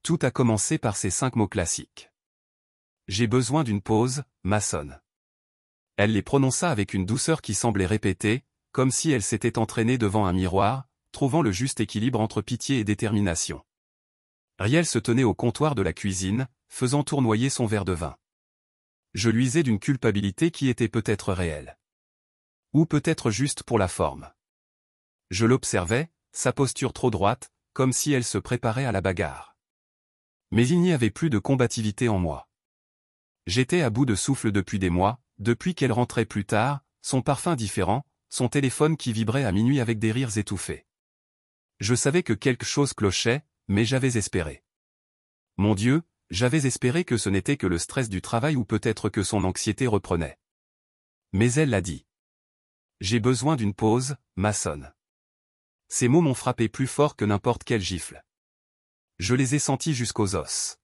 Tout a commencé par ces 5 mots classiques. J'ai besoin d'une pause, Mason. Elle les prononça avec une douceur qui semblait répéter, comme si elle s'était entraînée devant un miroir, trouvant le juste équilibre entre pitié et détermination. Riel se tenait au comptoir de la cuisine, faisant tournoyer son verre de vin. Je luisais d'une culpabilité qui était peut-être réelle. Ou peut-être juste pour la forme. Je l'observais, sa posture trop droite, comme si elle se préparait à la bagarre. Mais il n'y avait plus de combativité en moi. J'étais à bout de souffle depuis des mois, depuis qu'elle rentrait plus tard, son parfum différent, son téléphone qui vibrait à minuit avec des rires étouffés. Je savais que quelque chose clochait, mais j'avais espéré. Mon Dieu, j'avais espéré que ce n'était que le stress du travail ou peut-être que son anxiété reprenait. Mais elle l'a dit. J'ai besoin d'une pause, Mason. Ces mots m'ont frappé plus fort que n'importe quelle gifle. Je les ai sentis jusqu'aux os.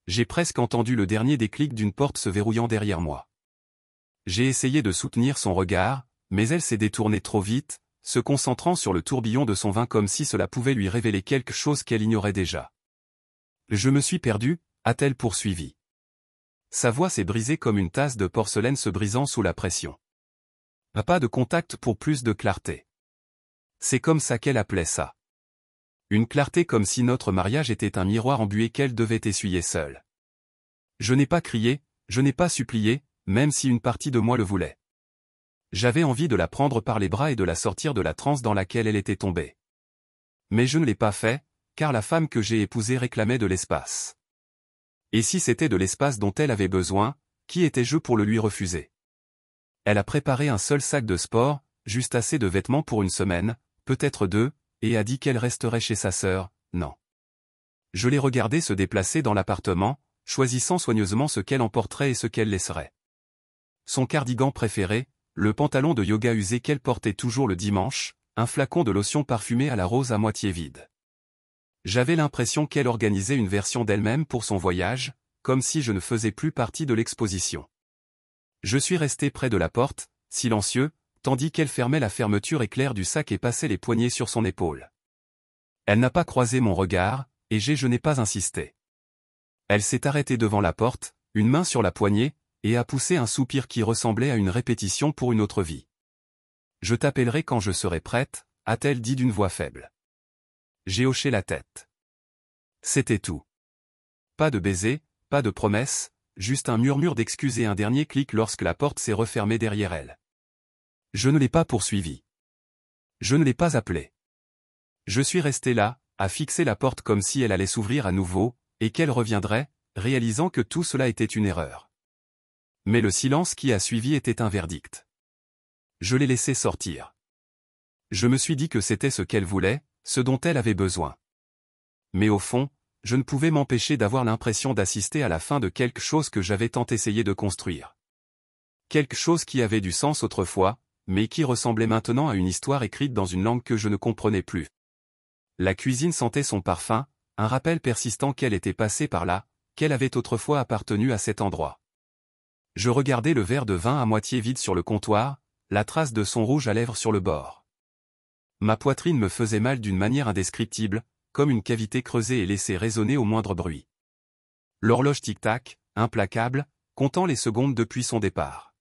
J'ai presque entendu le dernier déclic d'une porte se verrouillant derrière moi. J'ai essayé de soutenir son regard, mais elle s'est détournée trop vite, se concentrant sur le tourbillon de son vin comme si cela pouvait lui révéler quelque chose qu'elle ignorait déjà. Je me suis perdu, a-t-elle poursuivi. Sa voix s'est brisée comme une tasse de porcelaine se brisant sous la pression. Pas de contact pour plus de clarté. C'est comme ça qu'elle appelait ça. Une clarté comme si notre mariage était un miroir embué qu'elle devait essuyer seule. Je n'ai pas crié, je n'ai pas supplié, même si une partie de moi le voulait. J'avais envie de la prendre par les bras et de la sortir de la transe dans laquelle elle était tombée. Mais je ne l'ai pas fait, car la femme que j'ai épousée réclamait de l'espace. Et si c'était de l'espace dont elle avait besoin, qui étais-je pour le lui refuser? Elle a préparé un seul sac de sport, juste assez de vêtements pour une semaine, peut-être 2, et a dit qu'elle resterait chez sa sœur, non. Je l'ai regardée se déplacer dans l'appartement, choisissant soigneusement ce qu'elle emporterait et ce qu'elle laisserait. Son cardigan préféré, le pantalon de yoga usé qu'elle portait toujours le dimanche, un flacon de lotion parfumée à la rose à moitié vide. J'avais l'impression qu'elle organisait une version d'elle-même pour son voyage, comme si je ne faisais plus partie de l'exposition. Je suis resté près de la porte, silencieux, tandis qu'elle fermait la fermeture éclair du sac et passait les poignets sur son épaule. Elle n'a pas croisé mon regard, et je n'ai pas insisté. Elle s'est arrêtée devant la porte, une main sur la poignée, et a poussé un soupir qui ressemblait à une répétition pour une autre vie. Je t'appellerai quand je serai prête, a-t-elle dit d'une voix faible. J'ai hoché la tête. C'était tout. Pas de baiser, pas de promesse, juste un murmure d'excuses et un dernier clic lorsque la porte s'est refermée derrière elle. Je ne l'ai pas poursuivie. Je ne l'ai pas appelée. Je suis resté là, à fixer la porte comme si elle allait s'ouvrir à nouveau, et qu'elle reviendrait, réalisant que tout cela était une erreur. Mais le silence qui a suivi était un verdict. Je l'ai laissée sortir. Je me suis dit que c'était ce qu'elle voulait, ce dont elle avait besoin. Mais au fond, je ne pouvais m'empêcher d'avoir l'impression d'assister à la fin de quelque chose que j'avais tant essayé de construire. Quelque chose qui avait du sens autrefois, mais qui ressemblait maintenant à une histoire écrite dans une langue que je ne comprenais plus. La cuisine sentait son parfum, un rappel persistant qu'elle était passée par là, qu'elle avait autrefois appartenu à cet endroit. Je regardais le verre de vin à moitié vide sur le comptoir, la trace de son rouge à lèvres sur le bord. Ma poitrine me faisait mal d'une manière indescriptible, comme une cavité creusée et laissée résonner au moindre bruit. L'horloge tic-tac, implacable, comptant les secondes depuis son départ.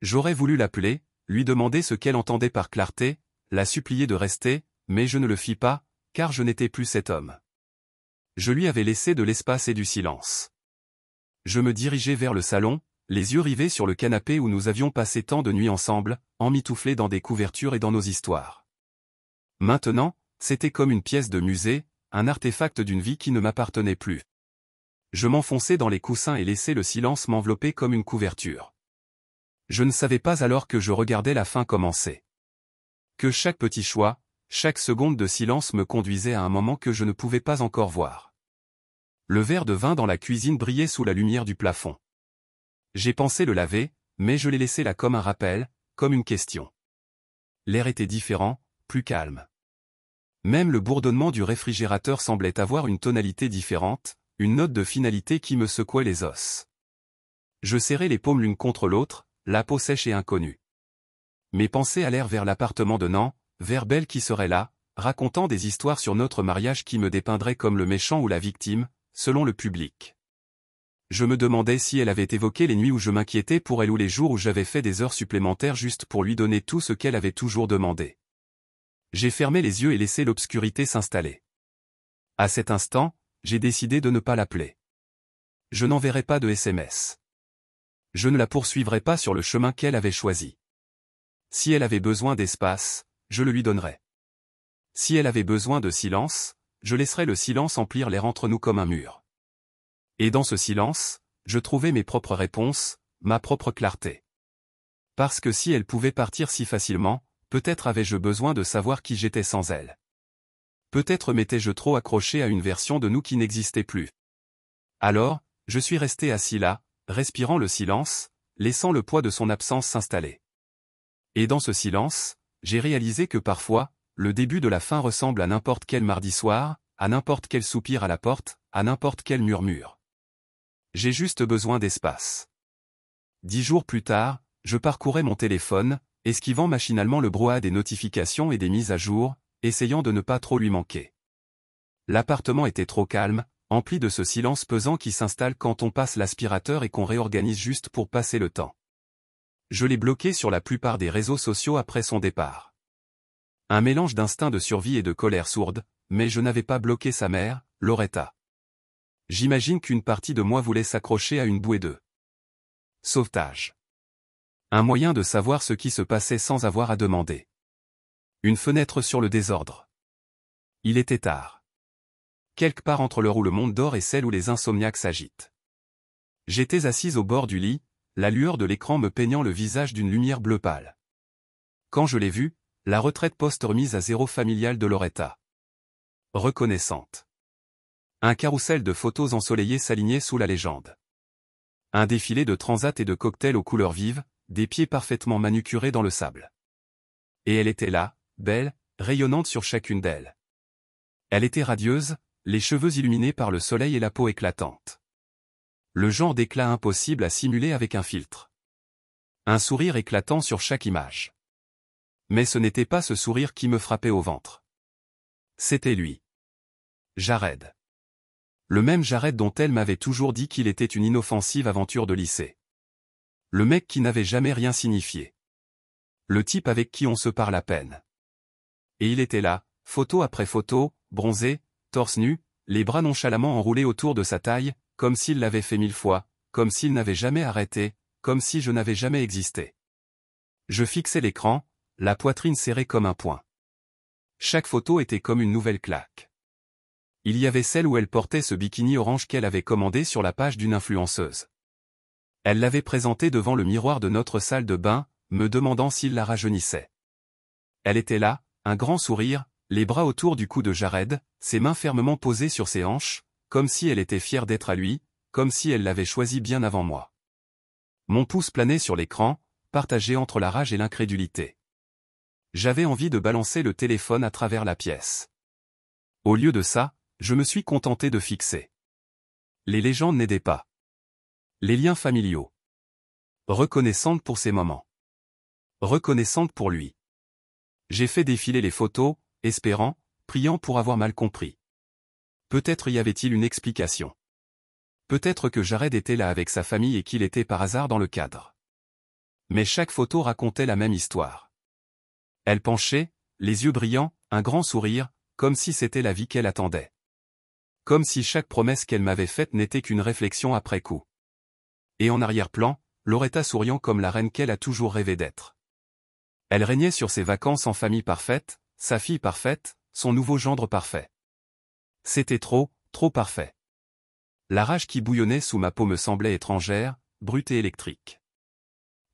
J'aurais voulu l'appeler, lui demander ce qu'elle entendait par clarté, la supplier de rester, mais je ne le fis pas, car je n'étais plus cet homme. Je lui avais laissé de l'espace et du silence. Je me dirigeais vers le salon, les yeux rivés sur le canapé où nous avions passé tant de nuits ensemble, emmitouflés dans des couvertures et dans nos histoires. Maintenant, c'était comme une pièce de musée, un artefact d'une vie qui ne m'appartenait plus. Je m'enfonçais dans les coussins et laissais le silence m'envelopper comme une couverture. Je ne savais pas alors que je regardais la fin commencer. Que chaque petit choix, chaque seconde de silence me conduisait à un moment que je ne pouvais pas encore voir. Le verre de vin dans la cuisine brillait sous la lumière du plafond. J'ai pensé le laver, mais je l'ai laissé là comme un rappel, comme une question. L'air était différent, plus calme. Même le bourdonnement du réfrigérateur semblait avoir une tonalité différente, une note de finalité qui me secouait les os. Je serrais les paumes l'une contre l'autre, la peau sèche et inconnue. Mes pensées allèrent vers l'appartement de Nan, vers Belle qui serait là, racontant des histoires sur notre mariage qui me dépeindraient comme le méchant ou la victime, selon le public. Je me demandais si elle avait évoqué les nuits où je m'inquiétais pour elle ou les jours où j'avais fait des heures supplémentaires juste pour lui donner tout ce qu'elle avait toujours demandé. J'ai fermé les yeux et laissé l'obscurité s'installer. À cet instant, j'ai décidé de ne pas l'appeler. Je n'enverrai pas de SMS. Je ne la poursuivrai pas sur le chemin qu'elle avait choisi. Si elle avait besoin d'espace, je le lui donnerais. Si elle avait besoin de silence, je laisserais le silence emplir l'air entre nous comme un mur. Et dans ce silence, je trouvais mes propres réponses, ma propre clarté. Parce que si elle pouvait partir si facilement, peut-être avais-je besoin de savoir qui j'étais sans elle. Peut-être m'étais-je trop accroché à une version de nous qui n'existait plus. Alors, je suis resté assis là, respirant le silence, laissant le poids de son absence s'installer. Et dans ce silence, j'ai réalisé que parfois, le début de la fin ressemble à n'importe quel mardi soir, à n'importe quel soupir à la porte, à n'importe quel murmure. J'ai juste besoin d'espace. 10 jours plus tard, je parcourais mon téléphone, esquivant machinalement le brouhaha des notifications et des mises à jour, essayant de ne pas trop lui manquer. L'appartement était trop calme, empli de ce silence pesant qui s'installe quand on passe l'aspirateur et qu'on réorganise juste pour passer le temps. Je l'ai bloqué sur la plupart des réseaux sociaux après son départ. Un mélange d'instinct de survie et de colère sourde, mais je n'avais pas bloqué sa mère, Loretta. J'imagine qu'une partie de moi voulait s'accrocher à une bouée de sauvetage. Un moyen de savoir ce qui se passait sans avoir à demander. Une fenêtre sur le désordre. Il était tard. Quelque part entre l'heure où le monde dort et celle où les insomniaques s'agitent. J'étais assise au bord du lit, la lueur de l'écran me peignant le visage d'une lumière bleu pâle. Quand je l'ai vue, la retraite post-remise à zéro familiale de Loretta. Reconnaissante. Un carrousel de photos ensoleillées s'alignait sous la légende. Un défilé de transats et de cocktails aux couleurs vives, des pieds parfaitement manucurés dans le sable. Et elle était là, belle, rayonnante sur chacune d'elles. Elle était radieuse, les cheveux illuminés par le soleil et la peau éclatante. Le genre d'éclat impossible à simuler avec un filtre. Un sourire éclatant sur chaque image. Mais ce n'était pas ce sourire qui me frappait au ventre. C'était lui. Jared. Le même Jared dont elle m'avait toujours dit qu'il était une inoffensive aventure de lycée. Le mec qui n'avait jamais rien signifié. Le type avec qui on se parle à peine. Et il était là, photo après photo, bronzé, torse nu, les bras nonchalamment enroulés autour de sa taille, comme s'il l'avait fait 1000 fois, comme s'il n'avait jamais arrêté, comme si je n'avais jamais existé. Je fixais l'écran, la poitrine serrée comme un poing. Chaque photo était comme une nouvelle claque. Il y avait celle où elle portait ce bikini orange qu'elle avait commandé sur la page d'une influenceuse. Elle l'avait présenté devant le miroir de notre salle de bain, me demandant s'il la rajeunissait. Elle était là, un grand sourire, les bras autour du cou de Jared, ses mains fermement posées sur ses hanches, comme si elle était fière d'être à lui, comme si elle l'avait choisi bien avant moi. Mon pouce planait sur l'écran, partagé entre la rage et l'incrédulité. J'avais envie de balancer le téléphone à travers la pièce. Au lieu de ça, je me suis contenté de fixer. Les légendes n'aidaient pas. Les liens familiaux. Reconnaissante pour ces moments. Reconnaissante pour lui. J'ai fait défiler les photos, espérant, priant pour avoir mal compris. Peut-être y avait-il une explication. Peut-être que Jared était là avec sa famille et qu'il était par hasard dans le cadre. Mais chaque photo racontait la même histoire. Elle penchait, les yeux brillants, un grand sourire, comme si c'était la vie qu'elle attendait. Comme si chaque promesse qu'elle m'avait faite n'était qu'une réflexion après coup. Et en arrière-plan, Loretta souriant comme la reine qu'elle a toujours rêvé d'être. Elle régnait sur ses vacances en famille parfaite, sa fille parfaite, son nouveau gendre parfait. C'était trop, trop parfait. La rage qui bouillonnait sous ma peau me semblait étrangère, brute et électrique.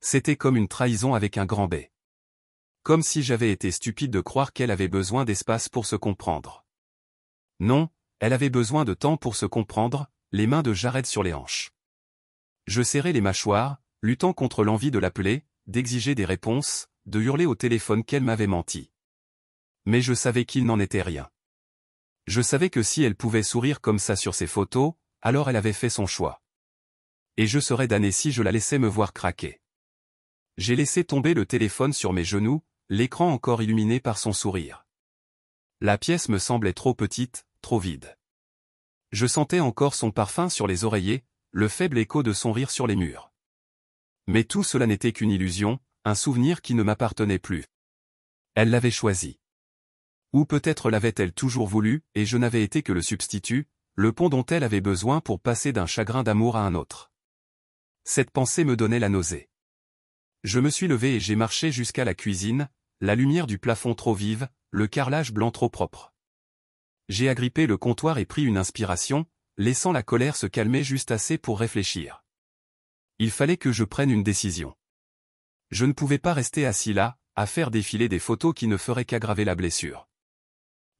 C'était comme une trahison avec un grand B. Comme si j'avais été stupide de croire qu'elle avait besoin d'espace pour se comprendre. Non, elle avait besoin de temps pour se comprendre, les mains de Jared sur les hanches. Je serrais les mâchoires, luttant contre l'envie de l'appeler, d'exiger des réponses, de hurler au téléphone qu'elle m'avait menti. Mais je savais qu'il n'en était rien. Je savais que si elle pouvait sourire comme ça sur ses photos, alors elle avait fait son choix. Et je serais damné si je la laissais me voir craquer. J'ai laissé tomber le téléphone sur mes genoux, l'écran encore illuminé par son sourire. La pièce me semblait trop petite, trop vide. Je sentais encore son parfum sur les oreillers, le faible écho de son rire sur les murs. Mais tout cela n'était qu'une illusion, un souvenir qui ne m'appartenait plus. Elle l'avait choisi. Ou peut-être l'avait-elle toujours voulu, et je n'avais été que le substitut, le pont dont elle avait besoin pour passer d'un chagrin d'amour à un autre. Cette pensée me donnait la nausée. Je me suis levé et j'ai marché jusqu'à la cuisine, la lumière du plafond trop vive, le carrelage blanc trop propre. J'ai agrippé le comptoir et pris une inspiration, laissant la colère se calmer juste assez pour réfléchir. Il fallait que je prenne une décision. Je ne pouvais pas rester assis là, à faire défiler des photos qui ne feraient qu'aggraver la blessure.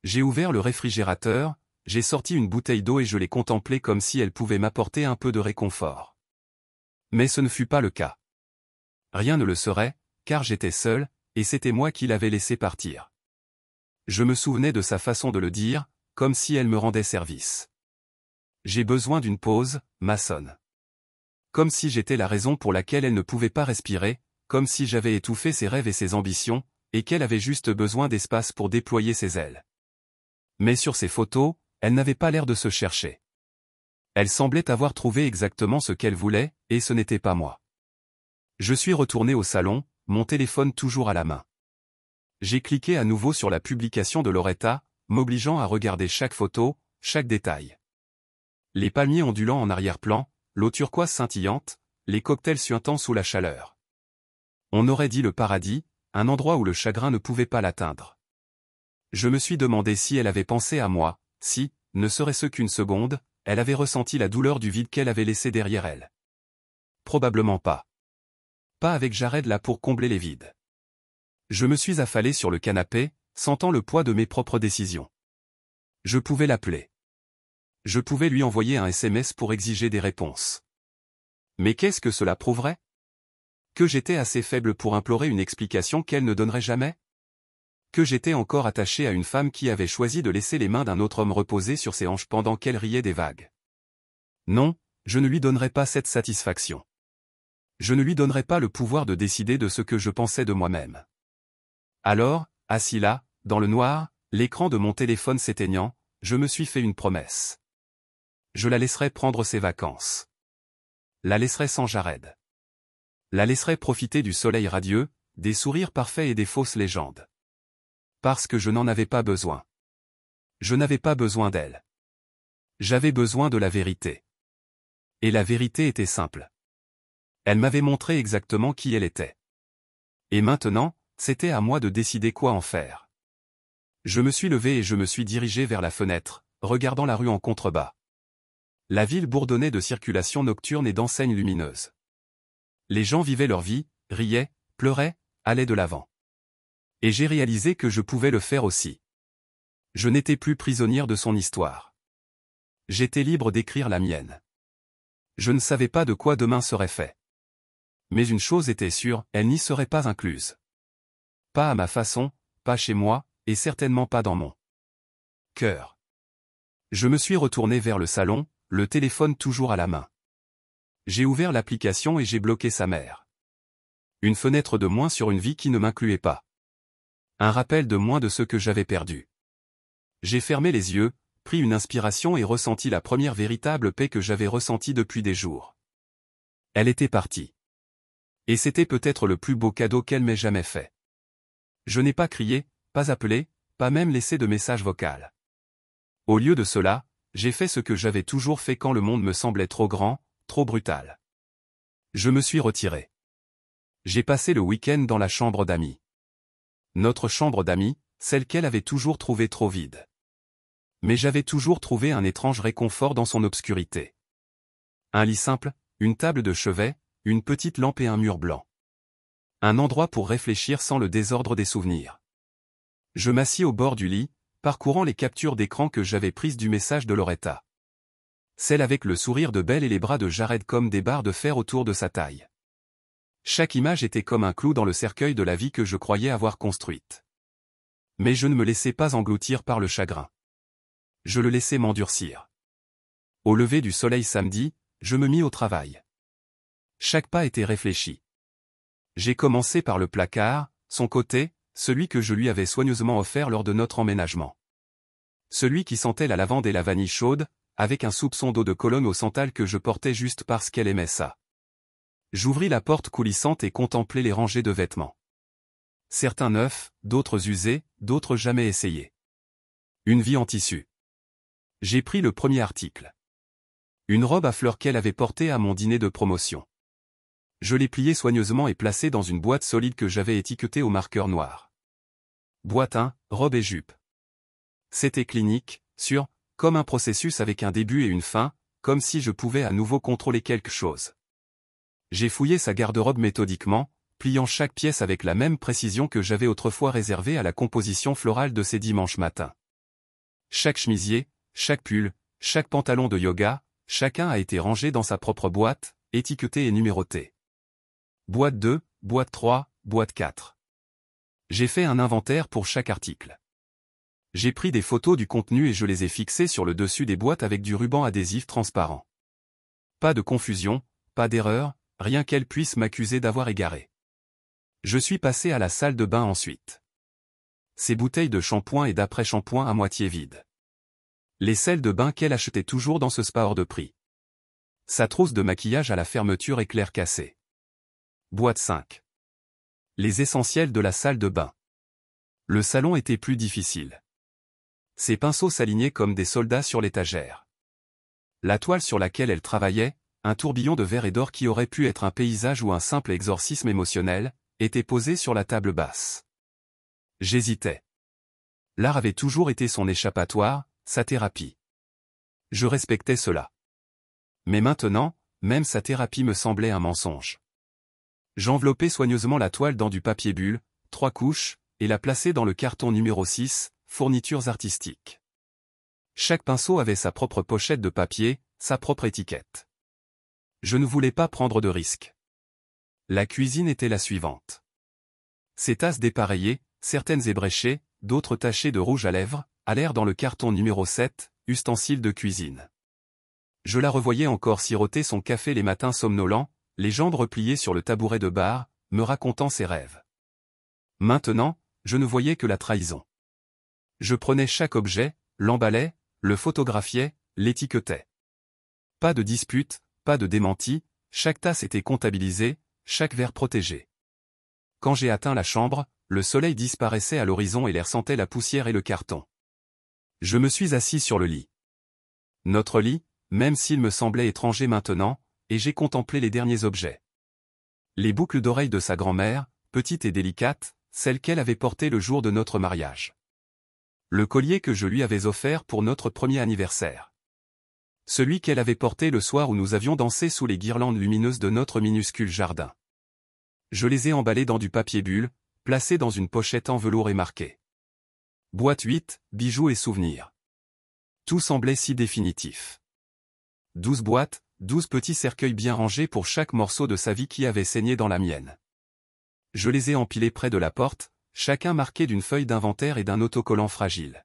J'ai ouvert le réfrigérateur, j'ai sorti une bouteille d'eau et je l'ai contemplée comme si elle pouvait m'apporter un peu de réconfort. Mais ce ne fut pas le cas. Rien ne le serait, car j'étais seul, et c'était moi qui l'avais laissé partir. Je me souvenais de sa façon de le dire, comme si elle me rendait service. J'ai besoin d'une pause, Mason. Comme si j'étais la raison pour laquelle elle ne pouvait pas respirer, comme si j'avais étouffé ses rêves et ses ambitions, et qu'elle avait juste besoin d'espace pour déployer ses ailes. Mais sur ces photos, elle n'avait pas l'air de se chercher. Elle semblait avoir trouvé exactement ce qu'elle voulait, et ce n'était pas moi. Je suis retourné au salon, mon téléphone toujours à la main. J'ai cliqué à nouveau sur la publication de Loretta, m'obligeant à regarder chaque photo, chaque détail. Les palmiers ondulants en arrière-plan, l'eau turquoise scintillante, les cocktails suintants sous la chaleur. On aurait dit le paradis, un endroit où le chagrin ne pouvait pas l'atteindre. Je me suis demandé si elle avait pensé à moi, si, ne serait-ce qu'une seconde, elle avait ressenti la douleur du vide qu'elle avait laissé derrière elle. Probablement pas. Pas avec Jared là pour combler les vides. Je me suis affalé sur le canapé, sentant le poids de mes propres décisions. Je pouvais l'appeler. Je pouvais lui envoyer un SMS pour exiger des réponses. Mais qu'est-ce que cela prouverait? Que j'étais assez faible pour implorer une explication qu'elle ne donnerait jamais? Que j'étais encore attaché à une femme qui avait choisi de laisser les mains d'un autre homme reposer sur ses hanches pendant qu'elle riait des vagues? Non, je ne lui donnerais pas cette satisfaction. Je ne lui donnerais pas le pouvoir de décider de ce que je pensais de moi-même. Alors, assis là, dans le noir, l'écran de mon téléphone s'éteignant, je me suis fait une promesse. Je la laisserai prendre ses vacances. La laisserai sans Jared. La laisserai profiter du soleil radieux, des sourires parfaits et des fausses légendes. Parce que je n'en avais pas besoin. Je n'avais pas besoin d'elle. J'avais besoin de la vérité. Et la vérité était simple. Elle m'avait montré exactement qui elle était. Et maintenant, c'était à moi de décider quoi en faire. Je me suis levé et je me suis dirigé vers la fenêtre, regardant la rue en contrebas. La ville bourdonnait de circulation nocturne et d'enseignes lumineuses. Les gens vivaient leur vie, riaient, pleuraient, allaient de l'avant. Et j'ai réalisé que je pouvais le faire aussi. Je n'étais plus prisonnière de son histoire. J'étais libre d'écrire la mienne. Je ne savais pas de quoi demain serait fait. Mais une chose était sûre, elle n'y serait pas incluse. Pas à ma façon, pas chez moi, et certainement pas dans mon cœur. Je me suis retourné vers le salon, le téléphone toujours à la main. J'ai ouvert l'application et j'ai bloqué sa mère. Une fenêtre de moins sur une vie qui ne m'incluait pas. Un rappel de moins de ce que j'avais perdu. J'ai fermé les yeux, pris une inspiration et ressenti la première véritable paix que j'avais ressentie depuis des jours. Elle était partie. Et c'était peut-être le plus beau cadeau qu'elle m'ait jamais fait. Je n'ai pas crié, pas appelé, pas même laissé de message vocal. Au lieu de cela, j'ai fait ce que j'avais toujours fait quand le monde me semblait trop grand, trop brutal. Je me suis retiré. J'ai passé le week-end dans la chambre d'amis. Notre chambre d'amis, celle qu'elle avait toujours trouvée trop vide. Mais j'avais toujours trouvé un étrange réconfort dans son obscurité. Un lit simple, une table de chevet, une petite lampe et un mur blanc. Un endroit pour réfléchir sans le désordre des souvenirs. Je m'assis au bord du lit, parcourant les captures d'écran que j'avais prises du message de Loretta. Celle avec le sourire de Belle et les bras de Jared comme des barres de fer autour de sa taille. Chaque image était comme un clou dans le cercueil de la vie que je croyais avoir construite. Mais je ne me laissais pas engloutir par le chagrin. Je le laissais m'endurcir. Au lever du soleil samedi, je me mis au travail. Chaque pas était réfléchi. J'ai commencé par le placard, son côté, celui que je lui avais soigneusement offert lors de notre emménagement. Celui qui sentait la lavande et la vanille chaude, avec un soupçon d'eau de Cologne au santal que je portais juste parce qu'elle aimait ça. J'ouvris la porte coulissante et contemplai les rangées de vêtements. Certains neufs, d'autres usés, d'autres jamais essayés. Une vie en tissu. J'ai pris le premier article. Une robe à fleurs qu'elle avait portée à mon dîner de promotion. Je l'ai pliée soigneusement et placée dans une boîte solide que j'avais étiquetée au marqueur noir. Boîte 1, robe et jupe. C'était clinique, sûr, comme un processus avec un début et une fin, comme si je pouvais à nouveau contrôler quelque chose. J'ai fouillé sa garde-robe méthodiquement, pliant chaque pièce avec la même précision que j'avais autrefois réservée à la composition florale de ces dimanches matins. Chaque chemisier, chaque pull, chaque pantalon de yoga, chacun a été rangé dans sa propre boîte, étiqueté et numéroté. Boîte 2, boîte 3, boîte 4. J'ai fait un inventaire pour chaque article. J'ai pris des photos du contenu et je les ai fixées sur le dessus des boîtes avec du ruban adhésif transparent. Pas de confusion, pas d'erreur, rien qu'elle puisse m'accuser d'avoir égaré. Je suis passé à la salle de bain ensuite. Ces bouteilles de shampoing et d'après-shampoing à moitié vides. Les sels de bain qu'elle achetait toujours dans ce spa hors de prix. Sa trousse de maquillage à la fermeture éclair cassée. Boîte 5. Les essentiels de la salle de bain. Le salon était plus difficile. Ses pinceaux s'alignaient comme des soldats sur l'étagère. La toile sur laquelle elle travaillait, un tourbillon de verre et d'or qui aurait pu être un paysage ou un simple exorcisme émotionnel, était posé sur la table basse. J'hésitais. L'art avait toujours été son échappatoire, sa thérapie. Je respectais cela. Mais maintenant, même sa thérapie me semblait un mensonge. J'enveloppais soigneusement la toile dans du papier bulle, 3 couches, et la plaçais dans le carton numéro 6, fournitures artistiques. Chaque pinceau avait sa propre pochette de papier, sa propre étiquette. Je ne voulais pas prendre de risques. La cuisine était la suivante. Ces tasses dépareillées, certaines ébréchées, d'autres tachées de rouge à lèvres, allèrent dans le carton numéro 7, ustensiles de cuisine. Je la revoyais encore siroter son café les matins somnolents, les jambes repliées sur le tabouret de bar, me racontant ses rêves. Maintenant, je ne voyais que la trahison. Je prenais chaque objet, l'emballais, le photographiais, l'étiquetais. Pas de dispute, pas de démenti, chaque tasse était comptabilisée, chaque verre protégé. Quand j'ai atteint la chambre, le soleil disparaissait à l'horizon et l'air sentait la poussière et le carton. Je me suis assis sur le lit. Notre lit, même s'il me semblait étranger maintenant, et j'ai contemplé les derniers objets. Les boucles d'oreilles de sa grand-mère, petites et délicates, celles qu'elle avait portées le jour de notre mariage. Le collier que je lui avais offert pour notre premier anniversaire. Celui qu'elle avait porté le soir où nous avions dansé sous les guirlandes lumineuses de notre minuscule jardin. Je les ai emballés dans du papier bulle, placés dans une pochette en velours et marqués. Boîte 8, bijoux et souvenirs. Tout semblait si définitif. 12 boîtes, 12 petits cercueils bien rangés pour chaque morceau de sa vie qui avait saigné dans la mienne. Je les ai empilés près de la porte, chacun marqué d'une feuille d'inventaire et d'un autocollant fragile.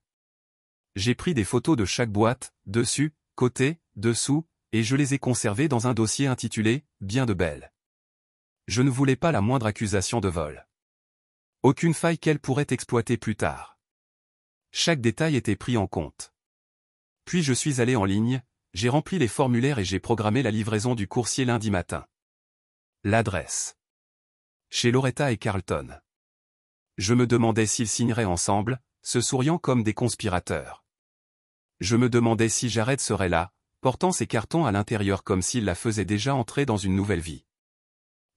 J'ai pris des photos de chaque boîte, dessus, côté, dessous, et je les ai conservées dans un dossier intitulé « Bien de belles ». Je ne voulais pas la moindre accusation de vol. Aucune faille qu'elle pourrait exploiter plus tard. Chaque détail était pris en compte. Puis je suis allé en ligne, j'ai rempli les formulaires et j'ai programmé la livraison du coursier lundi matin. L'adresse. Chez Loretta et Carlton. Je me demandais s'ils signeraient ensemble, se souriant comme des conspirateurs. Je me demandais si Jared serait là, portant ses cartons à l'intérieur comme s'il la faisait déjà entrer dans une nouvelle vie.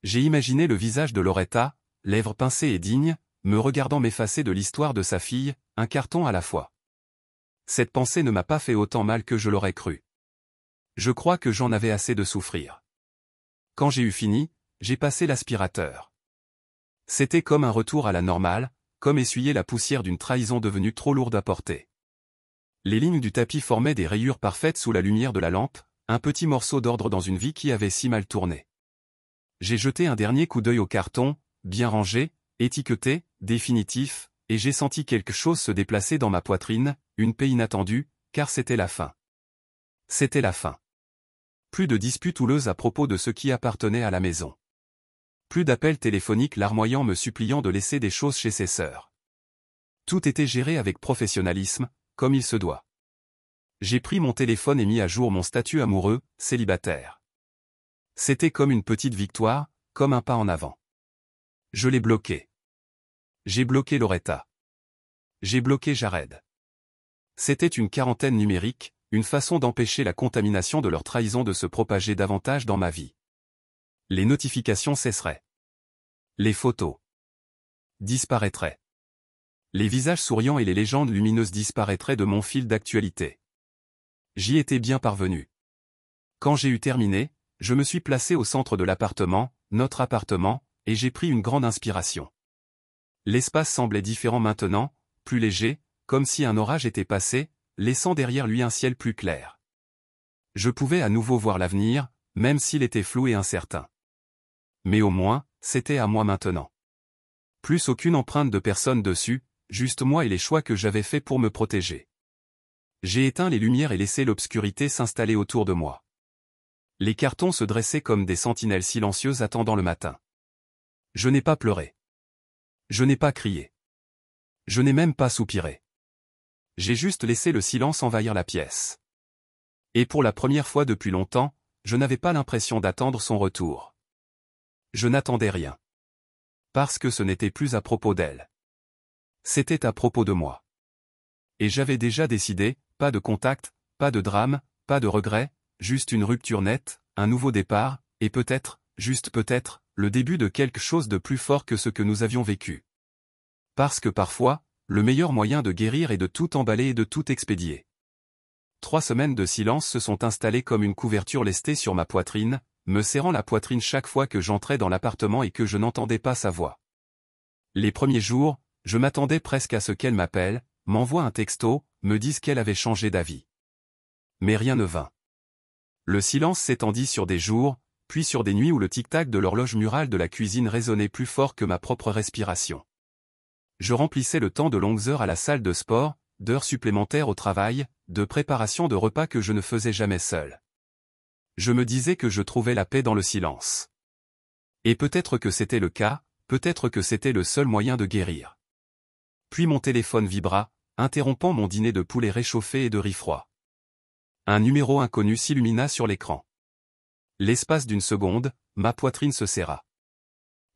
J'ai imaginé le visage de Loretta, lèvres pincées et dignes, me regardant m'effacer de l'histoire de sa fille, un carton à la fois. Cette pensée ne m'a pas fait autant mal que je l'aurais cru. Je crois que j'en avais assez de souffrir. Quand j'ai eu fini, j'ai passé l'aspirateur. C'était comme un retour à la normale, comme essuyer la poussière d'une trahison devenue trop lourde à porter. Les lignes du tapis formaient des rayures parfaites sous la lumière de la lampe, un petit morceau d'ordre dans une vie qui avait si mal tourné. J'ai jeté un dernier coup d'œil au carton, bien rangé, étiqueté, définitif, et j'ai senti quelque chose se déplacer dans ma poitrine, une paix inattendue, car c'était la fin. C'était la fin. Plus de disputes houleuses à propos de ce qui appartenait à la maison. Plus d'appels téléphoniques larmoyants me suppliant de laisser des choses chez ses sœurs. Tout était géré avec professionnalisme, comme il se doit. J'ai pris mon téléphone et mis à jour mon statut amoureux, célibataire. C'était comme une petite victoire, comme un pas en avant. Je l'ai bloqué. J'ai bloqué Loretta. J'ai bloqué Jared. C'était une quarantaine numérique, une façon d'empêcher la contamination de leur trahison de se propager davantage dans ma vie. Les notifications cesseraient. Les photos disparaîtraient. Les visages souriants et les légendes lumineuses disparaîtraient de mon fil d'actualité. J'y étais bien parvenu. Quand j'ai eu terminé, je me suis placé au centre de l'appartement, notre appartement, et j'ai pris une grande inspiration. L'espace semblait différent maintenant, plus léger, comme si un orage était passé, laissant derrière lui un ciel plus clair. Je pouvais à nouveau voir l'avenir, même s'il était flou et incertain. Mais au moins, c'était à moi maintenant. Plus aucune empreinte de personne dessus, juste moi et les choix que j'avais faits pour me protéger. J'ai éteint les lumières et laissé l'obscurité s'installer autour de moi. Les cartons se dressaient comme des sentinelles silencieuses attendant le matin. Je n'ai pas pleuré. Je n'ai pas crié. Je n'ai même pas soupiré. J'ai juste laissé le silence envahir la pièce. Et pour la première fois depuis longtemps, je n'avais pas l'impression d'attendre son retour. Je n'attendais rien. Parce que ce n'était plus à propos d'elle. C'était à propos de moi. Et j'avais déjà décidé, pas de contact, pas de drame, pas de regret, juste une rupture nette, un nouveau départ, et peut-être, juste peut-être, le début de quelque chose de plus fort que ce que nous avions vécu. Parce que parfois, le meilleur moyen de guérir est de tout emballer et de tout expédier. 3 semaines de silence se sont installées comme une couverture lestée sur ma poitrine, me serrant la poitrine chaque fois que j'entrais dans l'appartement et que je n'entendais pas sa voix. Les premiers jours, je m'attendais presque à ce qu'elle m'appelle, m'envoie un texto, me dise qu'elle avait changé d'avis. Mais rien ne vint. Le silence s'étendit sur des jours, puis sur des nuits où le tic-tac de l'horloge murale de la cuisine résonnait plus fort que ma propre respiration. Je remplissais le temps de longues heures à la salle de sport, d'heures supplémentaires au travail, de préparation de repas que je ne faisais jamais seul. Je me disais que je trouvais la paix dans le silence. Et peut-être que c'était le cas, peut-être que c'était le seul moyen de guérir. Puis mon téléphone vibra, interrompant mon dîner de poulet réchauffé et de riz froid. Un numéro inconnu s'illumina sur l'écran. L'espace d'une seconde, ma poitrine se serra.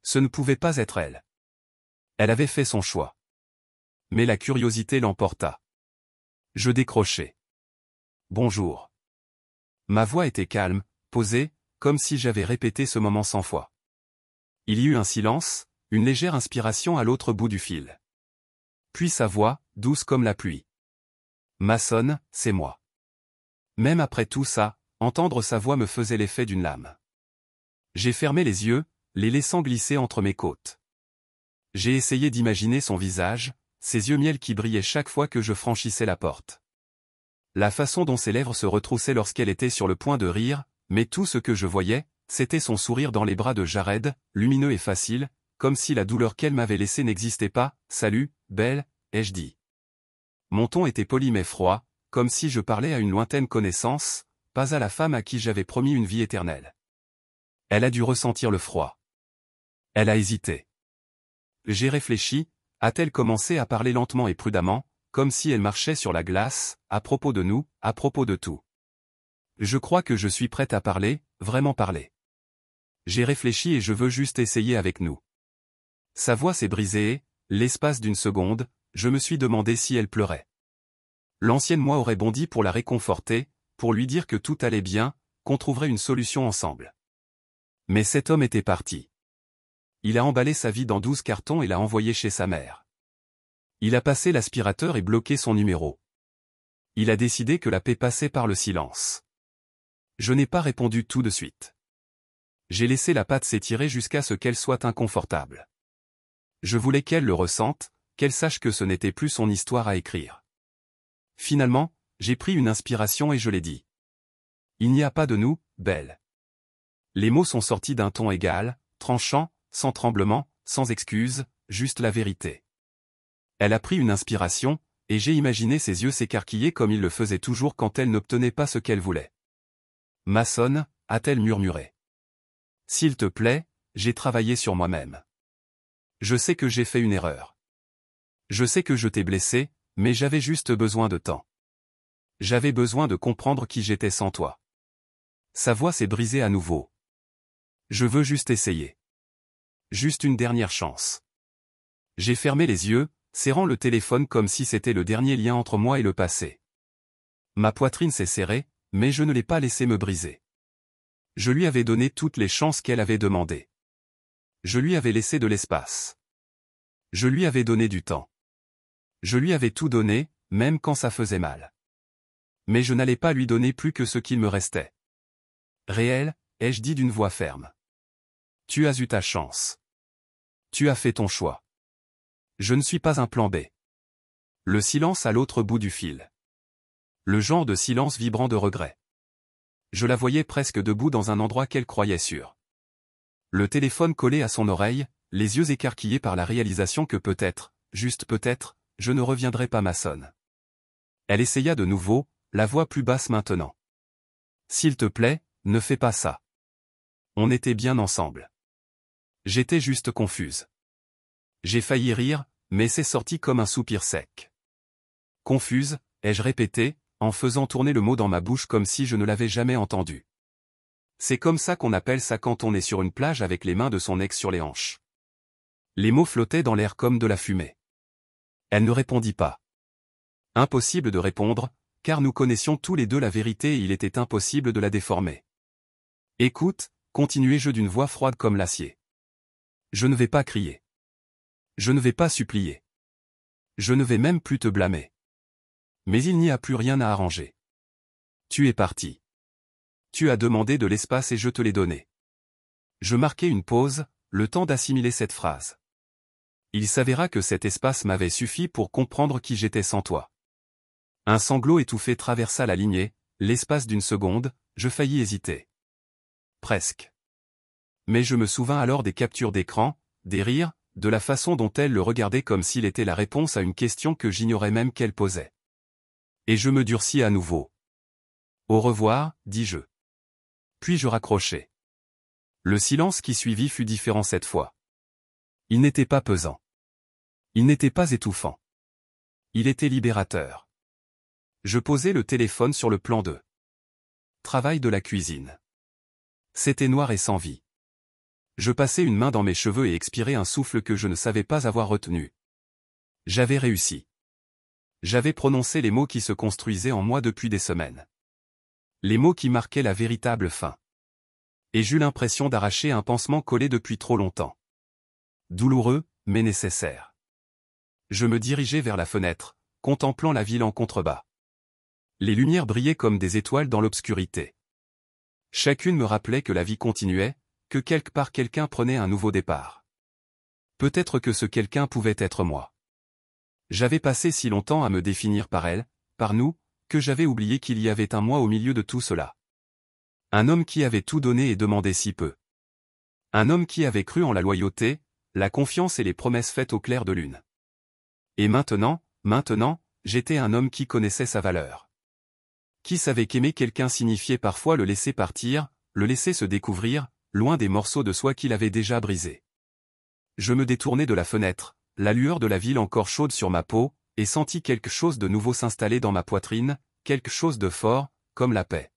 Ce ne pouvait pas être elle. Elle avait fait son choix. Mais la curiosité l'emporta. Je décrochai. Bonjour. Ma voix était calme, posée, comme si j'avais répété ce moment 100 fois. Il y eut un silence, une légère inspiration à l'autre bout du fil. Puis sa voix, douce comme la pluie. Mason, c'est moi. Même après tout ça, entendre sa voix me faisait l'effet d'une lame. J'ai fermé les yeux, les laissant glisser entre mes côtes. J'ai essayé d'imaginer son visage, ses yeux miel qui brillaient chaque fois que je franchissais la porte. La façon dont ses lèvres se retroussaient lorsqu'elle était sur le point de rire, mais tout ce que je voyais, c'était son sourire dans les bras de Jared, lumineux et facile, comme si la douleur qu'elle m'avait laissée n'existait pas. « Salut, belle », ai-je dit. Mon ton était poli mais froid, comme si je parlais à une lointaine connaissance, pas à la femme à qui j'avais promis une vie éternelle. Elle a dû ressentir le froid. Elle a hésité. J'ai réfléchi, a-t-elle commencé à parler lentement et prudemment, comme si elle marchait sur la glace, à propos de nous, à propos de tout. Je crois que je suis prête à parler, vraiment parler. J'ai réfléchi et je veux juste essayer avec nous. Sa voix s'est brisée et, l'espace d'une seconde, je me suis demandé si elle pleurait. L'ancienne moi aurait bondi pour la réconforter, pour lui dire que tout allait bien, qu'on trouverait une solution ensemble. Mais cet homme était parti. Il a emballé sa vie dans 12 cartons et l'a envoyé chez sa mère. Il a passé l'aspirateur et bloqué son numéro. Il a décidé que la paix passait par le silence. Je n'ai pas répondu tout de suite. J'ai laissé la patte s'étirer jusqu'à ce qu'elle soit inconfortable. Je voulais qu'elle le ressente, qu'elle sache que ce n'était plus son histoire à écrire. Finalement, j'ai pris une inspiration et je l'ai dit. Il n'y a pas de nous, belle. Les mots sont sortis d'un ton égal, tranchant, sans tremblement, sans excuse, juste la vérité. Elle a pris une inspiration, et j'ai imaginé ses yeux s'écarquiller comme il le faisait toujours quand elle n'obtenait pas ce qu'elle voulait. Mason, a-t-elle murmuré. S'il te plaît, j'ai travaillé sur moi-même. Je sais que j'ai fait une erreur. Je sais que je t'ai blessé, mais j'avais juste besoin de temps. J'avais besoin de comprendre qui j'étais sans toi. Sa voix s'est brisée à nouveau. Je veux juste essayer. Juste une dernière chance. J'ai fermé les yeux, serrant le téléphone comme si c'était le dernier lien entre moi et le passé. Ma poitrine s'est serrée, mais je ne l'ai pas laissé me briser. Je lui avais donné toutes les chances qu'elle avait demandées. Je lui avais laissé de l'espace. Je lui avais donné du temps. Je lui avais tout donné, même quand ça faisait mal. Mais je n'allais pas lui donner plus que ce qu'il me restait. Réel, ai-je dit d'une voix ferme. Tu as eu ta chance. Tu as fait ton choix. Je ne suis pas un plan B. Le silence à l'autre bout du fil. Le genre de silence vibrant de regret. Je la voyais presque debout dans un endroit qu'elle croyait sûr. Le téléphone collé à son oreille, les yeux écarquillés par la réalisation que peut-être, juste peut-être, je ne reviendrai pas maçonne. Elle essaya de nouveau, la voix plus basse maintenant. S'il te plaît, ne fais pas ça. On était bien ensemble. J'étais juste confuse. J'ai failli rire, mais c'est sorti comme un soupir sec. Confuse, ai-je répété, en faisant tourner le mot dans ma bouche comme si je ne l'avais jamais entendu. C'est comme ça qu'on appelle ça quand on est sur une plage avec les mains de son ex sur les hanches. Les mots flottaient dans l'air comme de la fumée. Elle ne répondit pas. Impossible de répondre, car nous connaissions tous les deux la vérité et il était impossible de la déformer. Écoute, continuai-je d'une voix froide comme l'acier. Je ne vais pas crier. Je ne vais pas supplier. Je ne vais même plus te blâmer. Mais il n'y a plus rien à arranger. Tu es parti. Tu as demandé de l'espace et je te l'ai donné. Je marquai une pause, le temps d'assimiler cette phrase. Il s'avéra que cet espace m'avait suffi pour comprendre qui j'étais sans toi. Un sanglot étouffé traversa la lignée, l'espace d'une seconde, je faillis hésiter. Presque. Mais je me souvins alors des captures d'écran, des rires, de la façon dont elle le regardait comme s'il était la réponse à une question que j'ignorais même qu'elle posait. Et je me durcis à nouveau. Au revoir, dis-je. Puis je raccrochai. Le silence qui suivit fut différent cette fois. Il n'était pas pesant. Il n'était pas étouffant. Il était libérateur. Je posai le téléphone sur le plan de travail de la cuisine. C'était noir et sans vie. Je passai une main dans mes cheveux et expirai un souffle que je ne savais pas avoir retenu. J'avais réussi. J'avais prononcé les mots qui se construisaient en moi depuis des semaines. Les mots qui marquaient la véritable fin. Et j'eus l'impression d'arracher un pansement collé depuis trop longtemps. Douloureux, mais nécessaire. Je me dirigeai vers la fenêtre, contemplant la ville en contrebas. Les lumières brillaient comme des étoiles dans l'obscurité. Chacune me rappelait que la vie continuait, que quelque part quelqu'un prenait un nouveau départ. Peut-être que ce quelqu'un pouvait être moi. J'avais passé si longtemps à me définir par elle, par nous, que j'avais oublié qu'il y avait un moi au milieu de tout cela. Un homme qui avait tout donné et demandé si peu. Un homme qui avait cru en la loyauté, la confiance et les promesses faites au clair de lune. Et maintenant, j'étais un homme qui connaissait sa valeur. Qui savait qu'aimer quelqu'un signifiait parfois le laisser partir, le laisser se découvrir, loin des morceaux de soi qu'il avait déjà brisés. Je me détournai de la fenêtre, la lueur de la ville encore chaude sur ma peau, et sentis quelque chose de nouveau s'installer dans ma poitrine, quelque chose de fort, comme la paix.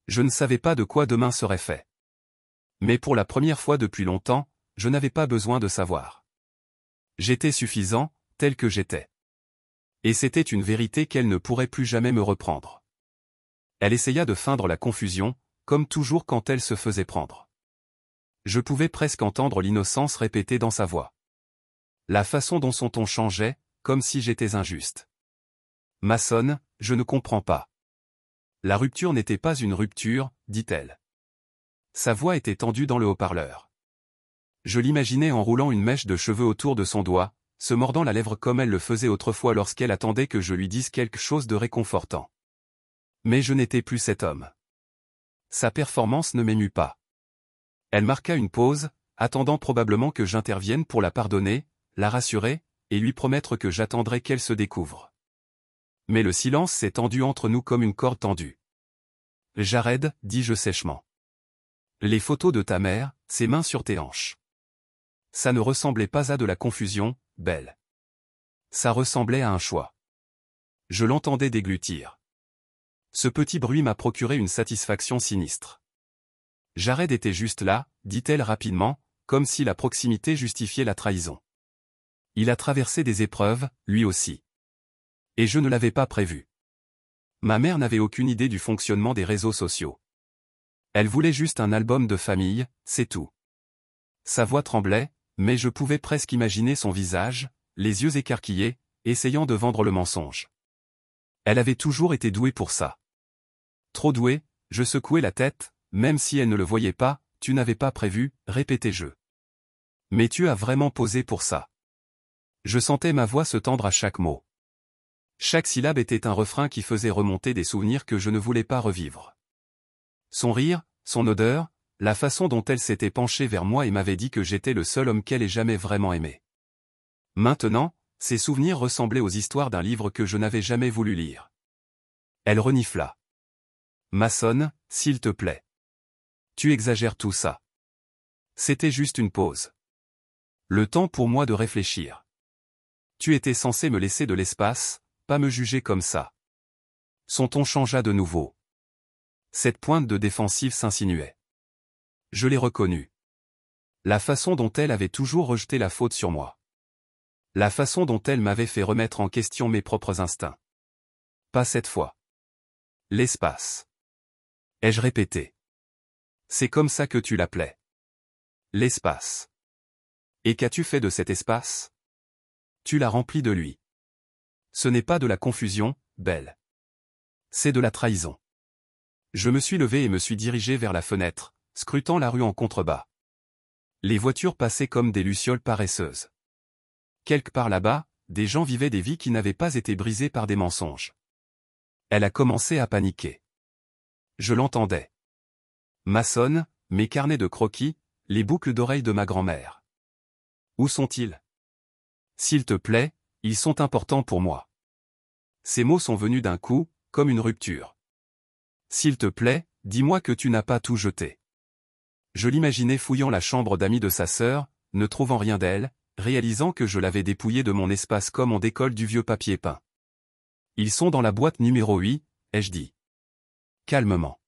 Je ne savais pas de quoi demain serait fait. Mais pour la première fois depuis longtemps, je n'avais pas besoin de savoir. J'étais suffisant, tel que j'étais. Et c'était une vérité qu'elle ne pourrait plus jamais me reprendre. Elle essaya de feindre la confusion, comme toujours quand elle se faisait prendre. Je pouvais presque entendre l'innocence répétée dans sa voix. La façon dont son ton changeait, comme si j'étais injuste. Maçonne, je ne comprends pas. La rupture n'était pas une rupture, dit-elle. Sa voix était tendue dans le haut-parleur. Je l'imaginais enroulant une mèche de cheveux autour de son doigt, se mordant la lèvre comme elle le faisait autrefois lorsqu'elle attendait que je lui dise quelque chose de réconfortant. Mais je n'étais plus cet homme. Sa performance ne m'émut pas. Elle marqua une pause, attendant probablement que j'intervienne pour la pardonner, la rassurer, et lui promettre que j'attendrais qu'elle se découvre. Mais le silence s'est tendu entre nous comme une corde tendue. Jared, dis-je sèchement. Les photos de ta mère, ses mains sur tes hanches. Ça ne ressemblait pas à de la confusion, Belle. Ça ressemblait à un choix. Je l'entendais déglutir. Ce petit bruit m'a procuré une satisfaction sinistre. Jared était juste là, dit-elle rapidement, comme si la proximité justifiait la trahison. Il a traversé des épreuves, lui aussi. Et je ne l'avais pas prévu. Ma mère n'avait aucune idée du fonctionnement des réseaux sociaux. Elle voulait juste un album de famille, c'est tout. Sa voix tremblait, mais je pouvais presque imaginer son visage, les yeux écarquillés, essayant de vendre le mensonge. Elle avait toujours été douée pour ça. Trop douée, je secouais la tête, même si elle ne le voyait pas, tu n'avais pas prévu, répétais-je. Mais tu as vraiment posé pour ça. Je sentais ma voix se tendre à chaque mot. Chaque syllabe était un refrain qui faisait remonter des souvenirs que je ne voulais pas revivre. Son rire, son odeur, la façon dont elle s'était penchée vers moi et m'avait dit que j'étais le seul homme qu'elle ait jamais vraiment aimé. Maintenant, ces souvenirs ressemblaient aux histoires d'un livre que je n'avais jamais voulu lire. Elle renifla. Mason, s'il te plaît. Tu exagères tout ça. C'était juste une pause. Le temps pour moi de réfléchir. Tu étais censé me laisser de l'espace, pas me juger comme ça. Son ton changea de nouveau. Cette pointe de défensive s'insinuait. Je l'ai reconnue. La façon dont elle avait toujours rejeté la faute sur moi. La façon dont elle m'avait fait remettre en question mes propres instincts. Pas cette fois. L'espace. Ai-je répété. C'est comme ça que tu l'appelais. L'espace. Et qu'as-tu fait de cet espace? Tu l'as rempli de lui. Ce n'est pas de la confusion, Belle. C'est de la trahison. Je me suis levé et me suis dirigé vers la fenêtre, scrutant la rue en contrebas. Les voitures passaient comme des lucioles paresseuses. Quelque part là-bas, des gens vivaient des vies qui n'avaient pas été brisées par des mensonges. Elle a commencé à paniquer. Je l'entendais. Mason, mes carnets de croquis, les boucles d'oreilles de ma grand-mère. Où sont-ils? S'il te plaît, ils sont importants pour moi. Ces mots sont venus d'un coup, comme une rupture. S'il te plaît, dis-moi que tu n'as pas tout jeté. Je l'imaginais fouillant la chambre d'amis de sa sœur, ne trouvant rien d'elle, réalisant que je l'avais dépouillée de mon espace comme on décolle du vieux papier peint. Ils sont dans la boîte numéro 8, ai-je dit. Calmement.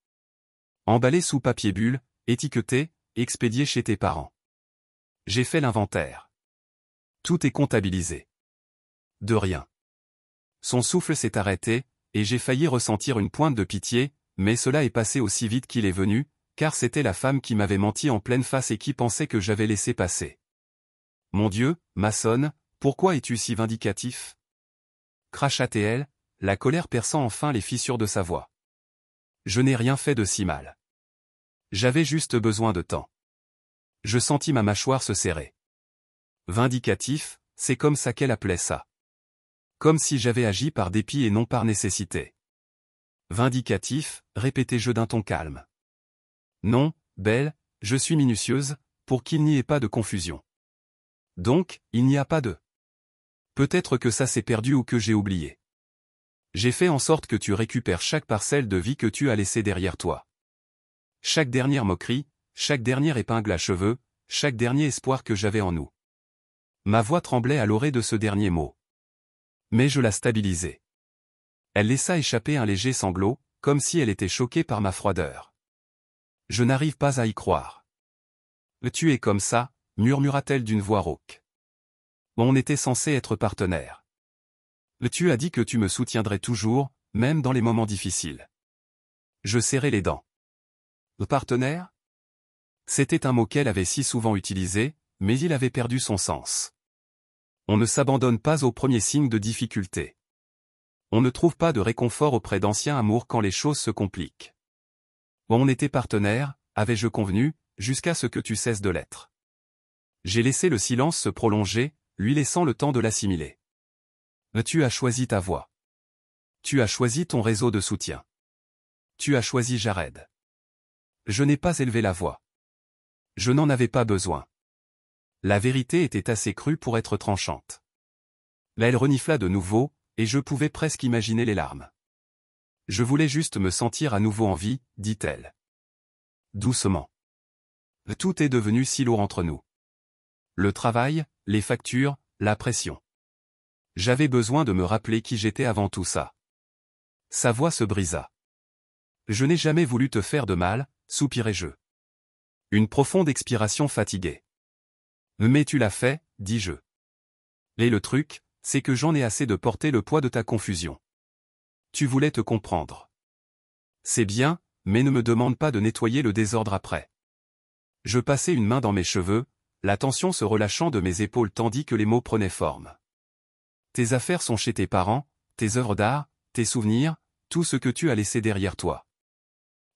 Emballés sous papier bulle, étiquetés, expédiés chez tes parents. J'ai fait l'inventaire. Tout est comptabilisé. De rien. Son souffle s'est arrêté, et j'ai failli ressentir une pointe de pitié, mais cela est passé aussi vite qu'il est venu, car c'était la femme qui m'avait menti en pleine face et qui pensait que j'avais laissé passer. Mon Dieu, Mason, pourquoi es-tu si vindicatif? Cracha-t-elle, la colère perçant enfin les fissures de sa voix. Je n'ai rien fait de si mal. J'avais juste besoin de temps. Je sentis ma mâchoire se serrer. Vindicatif, c'est comme ça qu'elle appelait ça. Comme si j'avais agi par dépit et non par nécessité. Vindicatif, répétai-je d'un ton calme. Non, Belle, je suis minutieuse, pour qu'il n'y ait pas de confusion. Donc, il n'y a pas de... Peut-être que ça s'est perdu ou que j'ai oublié. J'ai fait en sorte que tu récupères chaque parcelle de vie que tu as laissée derrière toi. Chaque dernière moquerie, chaque dernière épingle à cheveux, chaque dernier espoir que j'avais en nous. Ma voix tremblait à l'orée de ce dernier mot. Mais je la stabilisai. Elle laissa échapper un léger sanglot, comme si elle était choquée par ma froideur. Je n'arrive pas à y croire. Tu es comme ça, murmura-t-elle d'une voix rauque. On était censé être partenaires. Tu as dit que tu me soutiendrais toujours, même dans les moments difficiles. Je serrai les dents. Partenaire? C'était un mot qu'elle avait si souvent utilisé, mais il avait perdu son sens. On ne s'abandonne pas aux premiers signes de difficulté. On ne trouve pas de réconfort auprès d'anciens amours quand les choses se compliquent. On était partenaires, avais-je convenu, jusqu'à ce que tu cesses de l'être. J'ai laissé le silence se prolonger, lui laissant le temps de l'assimiler. Tu as choisi ta voie. Tu as choisi ton réseau de soutien. Tu as choisi Jared. Je n'ai pas élevé la voix. Je n'en avais pas besoin. La vérité était assez crue pour être tranchante. Là elle renifla de nouveau, et je pouvais presque imaginer les larmes. Je voulais juste me sentir à nouveau en vie, dit-elle. Doucement. Tout est devenu si lourd entre nous. Le travail, les factures, la pression. J'avais besoin de me rappeler qui j'étais avant tout ça. Sa voix se brisa. Je n'ai jamais voulu te faire de mal, soupirai-je. Une profonde expiration fatiguée. Mais tu l'as fait, dis-je. Et le truc, c'est que j'en ai assez de porter le poids de ta confusion. Tu voulais te comprendre. C'est bien, mais ne me demande pas de nettoyer le désordre après. Je passai une main dans mes cheveux, la tension se relâchant de mes épaules tandis que les mots prenaient forme. Tes affaires sont chez tes parents, tes œuvres d'art, tes souvenirs, tout ce que tu as laissé derrière toi.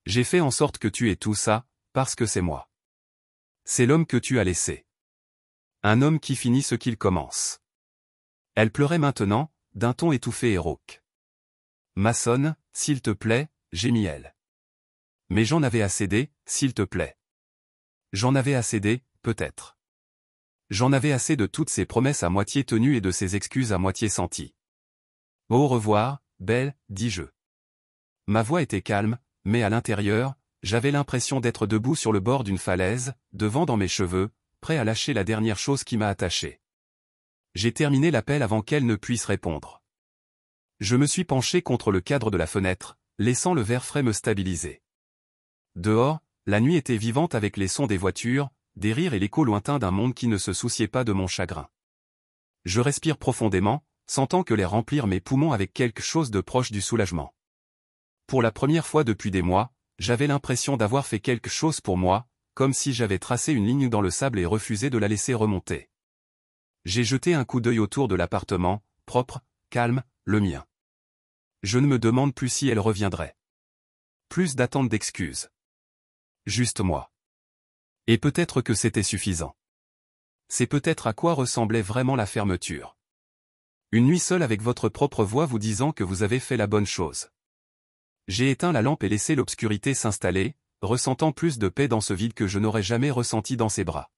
J'ai fait en sorte que tu aies tout ça, parce que c'est moi. C'est l'homme que tu as laissé. Un homme qui finit ce qu'il commence. Elle pleurait maintenant, d'un ton étouffé et rauque. Mason, s'il te plaît, gémit-elle. Mais j'en avais assez des, s'il te plaît. J'en avais assez des, peut-être. J'en avais assez de toutes ces promesses à moitié tenues et de ces excuses à moitié senties. Au revoir, Belle, dis-je. Ma voix était calme, mais à l'intérieur, j'avais l'impression d'être debout sur le bord d'une falaise, de vent dans mes cheveux, prêt à lâcher la dernière chose qui m'a attaché. J'ai terminé l'appel avant qu'elle ne puisse répondre. Je me suis penché contre le cadre de la fenêtre, laissant le verre frais me stabiliser. Dehors, la nuit était vivante avec les sons des voitures, des rires et l'écho lointain d'un monde qui ne se souciait pas de mon chagrin. Je respire profondément, sentant que l'air remplir mes poumons avec quelque chose de proche du soulagement. Pour la première fois depuis des mois, j'avais l'impression d'avoir fait quelque chose pour moi, comme si j'avais tracé une ligne dans le sable et refusé de la laisser remonter. J'ai jeté un coup d'œil autour de l'appartement, propre, calme, le mien. Je ne me demande plus si elle reviendrait. Plus d'attente d'excuses. Juste moi. Et peut-être que c'était suffisant. C'est peut-être à quoi ressemblait vraiment la fermeture. Une nuit seule avec votre propre voix vous disant que vous avez fait la bonne chose. J'ai éteint la lampe et laissé l'obscurité s'installer, ressentant plus de paix dans ce vide que je n'aurais jamais ressenti dans ses bras.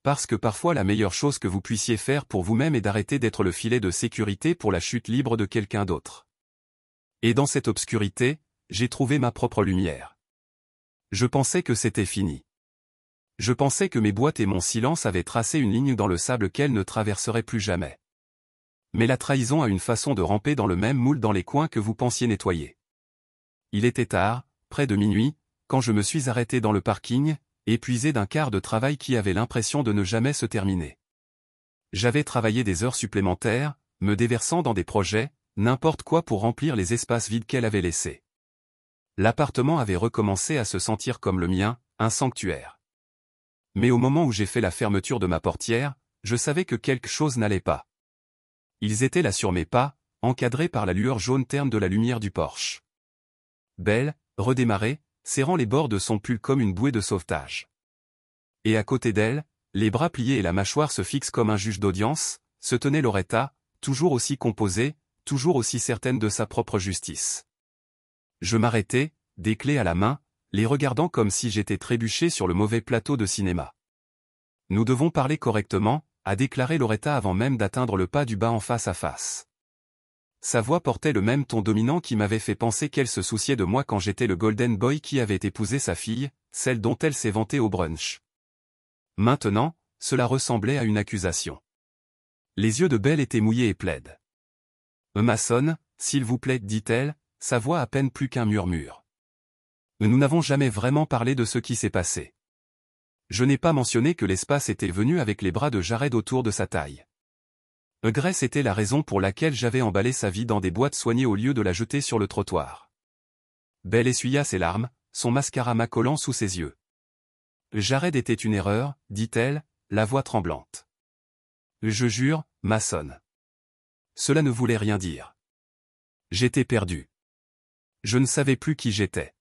Parce que parfois la meilleure chose que vous puissiez faire pour vous-même est d'arrêter d'être le filet de sécurité pour la chute libre de quelqu'un d'autre. Et dans cette obscurité, j'ai trouvé ma propre lumière. Je pensais que c'était fini. Je pensais que mes boîtes et mon silence avaient tracé une ligne dans le sable qu'elle ne traverserait plus jamais. Mais la trahison a une façon de ramper dans le même moule dans les coins que vous pensiez nettoyer. Il était tard, près de minuit, quand je me suis arrêté dans le parking, épuisé d'un quart de travail qui avait l'impression de ne jamais se terminer. J'avais travaillé des heures supplémentaires, me déversant dans des projets, n'importe quoi pour remplir les espaces vides qu'elle avait laissés. L'appartement avait recommencé à se sentir comme le mien, un sanctuaire. Mais au moment où j'ai fait la fermeture de ma portière, je savais que quelque chose n'allait pas. Ils étaient là sur mes pas, encadrés par la lueur jaune terne de la lumière du porche. Belle, redémarrait, serrant les bords de son pull comme une bouée de sauvetage. Et à côté d'elle, les bras pliés et la mâchoire se fixent comme un juge d'audience, se tenait Loretta, toujours aussi composée, toujours aussi certaine de sa propre justice. Je m'arrêtai, des clés à la main, les regardant comme si j'étais trébuché sur le mauvais plateau de cinéma. Nous devons parler correctement, a déclaré Loretta avant même d'atteindre le pas du bas en face à face. Sa voix portait le même ton dominant qui m'avait fait penser qu'elle se souciait de moi quand j'étais le golden boy qui avait épousé sa fille, celle dont elle s'est vantée au brunch. Maintenant, cela ressemblait à une accusation. Les yeux de Belle étaient mouillés et plaides. Mason, s'il vous plaît, dit-elle, sa voix à peine plus qu'un murmure. Nous n'avons jamais vraiment parlé de ce qui s'est passé. Je n'ai pas mentionné que l'espace était venu avec les bras de Jared autour de sa taille. Grace était la raison pour laquelle j'avais emballé sa vie dans des boîtes soignées au lieu de la jeter sur le trottoir. Belle essuya ses larmes, son mascara m'accolant sous ses yeux. Jared était une erreur, dit-elle, la voix tremblante. Je jure, Mason. Cela ne voulait rien dire. J'étais perdu. Je ne savais plus qui j'étais.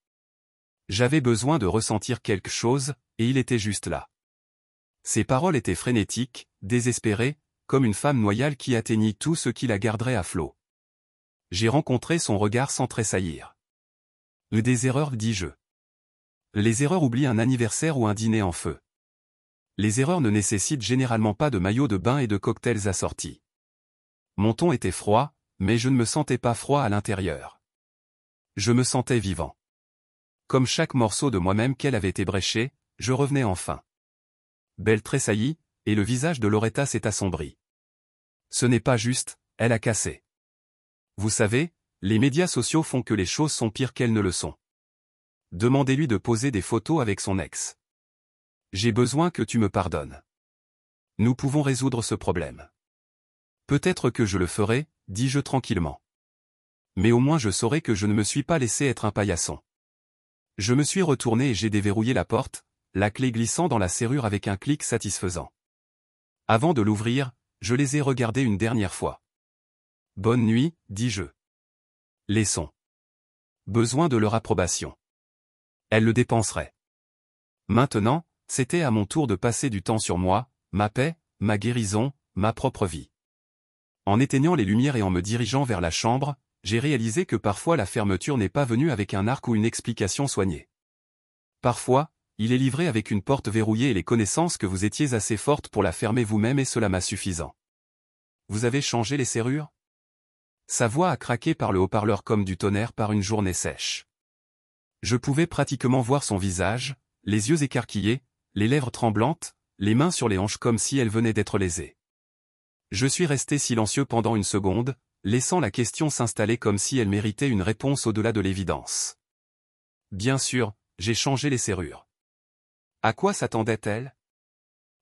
J'avais besoin de ressentir quelque chose, et il était juste là. Ses paroles étaient frénétiques, désespérées, comme une femme noyale qui atteignit tout ce qui la garderait à flot. J'ai rencontré son regard sans tressaillir. Des erreurs, dis-je. Les erreurs oublient un anniversaire ou un dîner en feu. Les erreurs ne nécessitent généralement pas de maillot de bain et de cocktails assortis. Mon ton était froid, mais je ne me sentais pas froid à l'intérieur. Je me sentais vivant. Comme chaque morceau de moi-même qu'elle avait ébréché, je revenais enfin. Belle tressaillit, et le visage de Loretta s'est assombri. Ce n'est pas juste, elle a cassé. Vous savez, Les médias sociaux font que les choses sont pires qu'elles ne le sont. Demandez-lui de poser des photos avec son ex. J'ai besoin que tu me pardonnes. Nous pouvons résoudre ce problème. Peut-être que je le ferai, dis-je tranquillement. Mais au moins je saurai que je ne me suis pas laissé être un paillasson. Je me suis retourné et j'ai déverrouillé la porte, la clé glissant dans la serrure avec un clic satisfaisant. Avant de l'ouvrir, je les ai regardés une dernière fois. Bonne nuit, dis-je. Laissons. Besoin de leur approbation. Elle le dépenserait. Maintenant, c'était à mon tour de passer du temps sur moi, ma paix, ma guérison, ma propre vie. En éteignant les lumières et en me dirigeant vers la chambre, j'ai réalisé que parfois la fermeture n'est pas venue avec un arc ou une explication soignée. Parfois, il est livré avec une porte verrouillée et les connaissances que vous étiez assez fortes pour la fermer vous-même et cela m'a suffisant. Vous avez changé les serrures? Sa voix a craqué par le haut-parleur comme du tonnerre par une journée sèche. Je pouvais pratiquement voir son visage, les yeux écarquillés, les lèvres tremblantes, les mains sur les hanches comme si elles venaient d'être lésées. Je suis resté silencieux pendant une seconde, laissant la question s'installer comme si elle méritait une réponse au-delà de l'évidence. Bien sûr, j'ai changé les serrures. À quoi s'attendait-elle?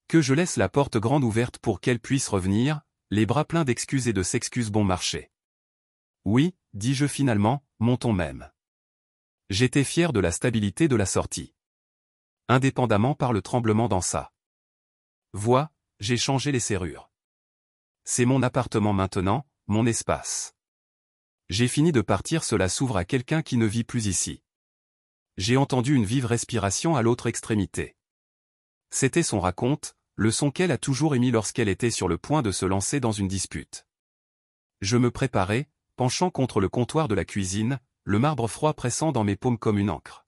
Que je laisse la porte grande ouverte pour qu'elle puisse revenir, les bras pleins d'excuses et de s'excuses bon marché. Oui, dis-je finalement, montons même. J'étais fier de la stabilité de la sortie. Indépendamment par le tremblement dans sa voix, j'ai changé les serrures. C'est mon appartement maintenant, mon espace. J'ai fini de partir, cela s'ouvre à quelqu'un qui ne vit plus ici. J'ai entendu une vive respiration à l'autre extrémité. C'était son raconte, le son qu'elle a toujours émis lorsqu'elle était sur le point de se lancer dans une dispute. Je me préparais, penchant contre le comptoir de la cuisine, le marbre froid pressant dans mes paumes comme une encre.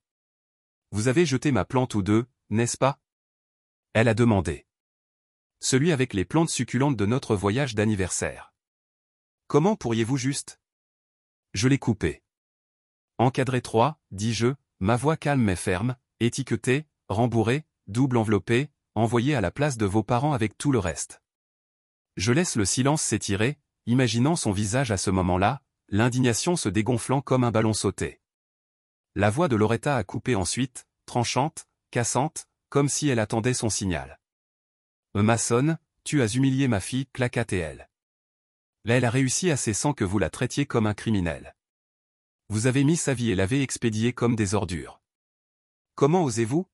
Vous avez jeté ma plante ou deux, n'est-ce pas? Elle a demandé. Celui avec les plantes succulentes de notre voyage d'anniversaire. Comment pourriez-vous juste? Je l'ai coupé. Encadré 3, dis-je, ma voix calme mais ferme, étiqueté, rembourré, double enveloppé, envoyé à la place de vos parents avec tout le reste. Je laisse le silence s'étirer, imaginant son visage à ce moment-là, l'indignation se dégonflant comme un ballon sauté. La voix de Loretta a coupé ensuite, tranchante, cassante, comme si elle attendait son signal. Mason, tu as humilié ma fille, claqua-t-elle. Elle a réussi assez sans que vous la traitiez comme un criminel. Vous avez mis sa vie et l'avez expédiée comme des ordures. Comment osez-vous?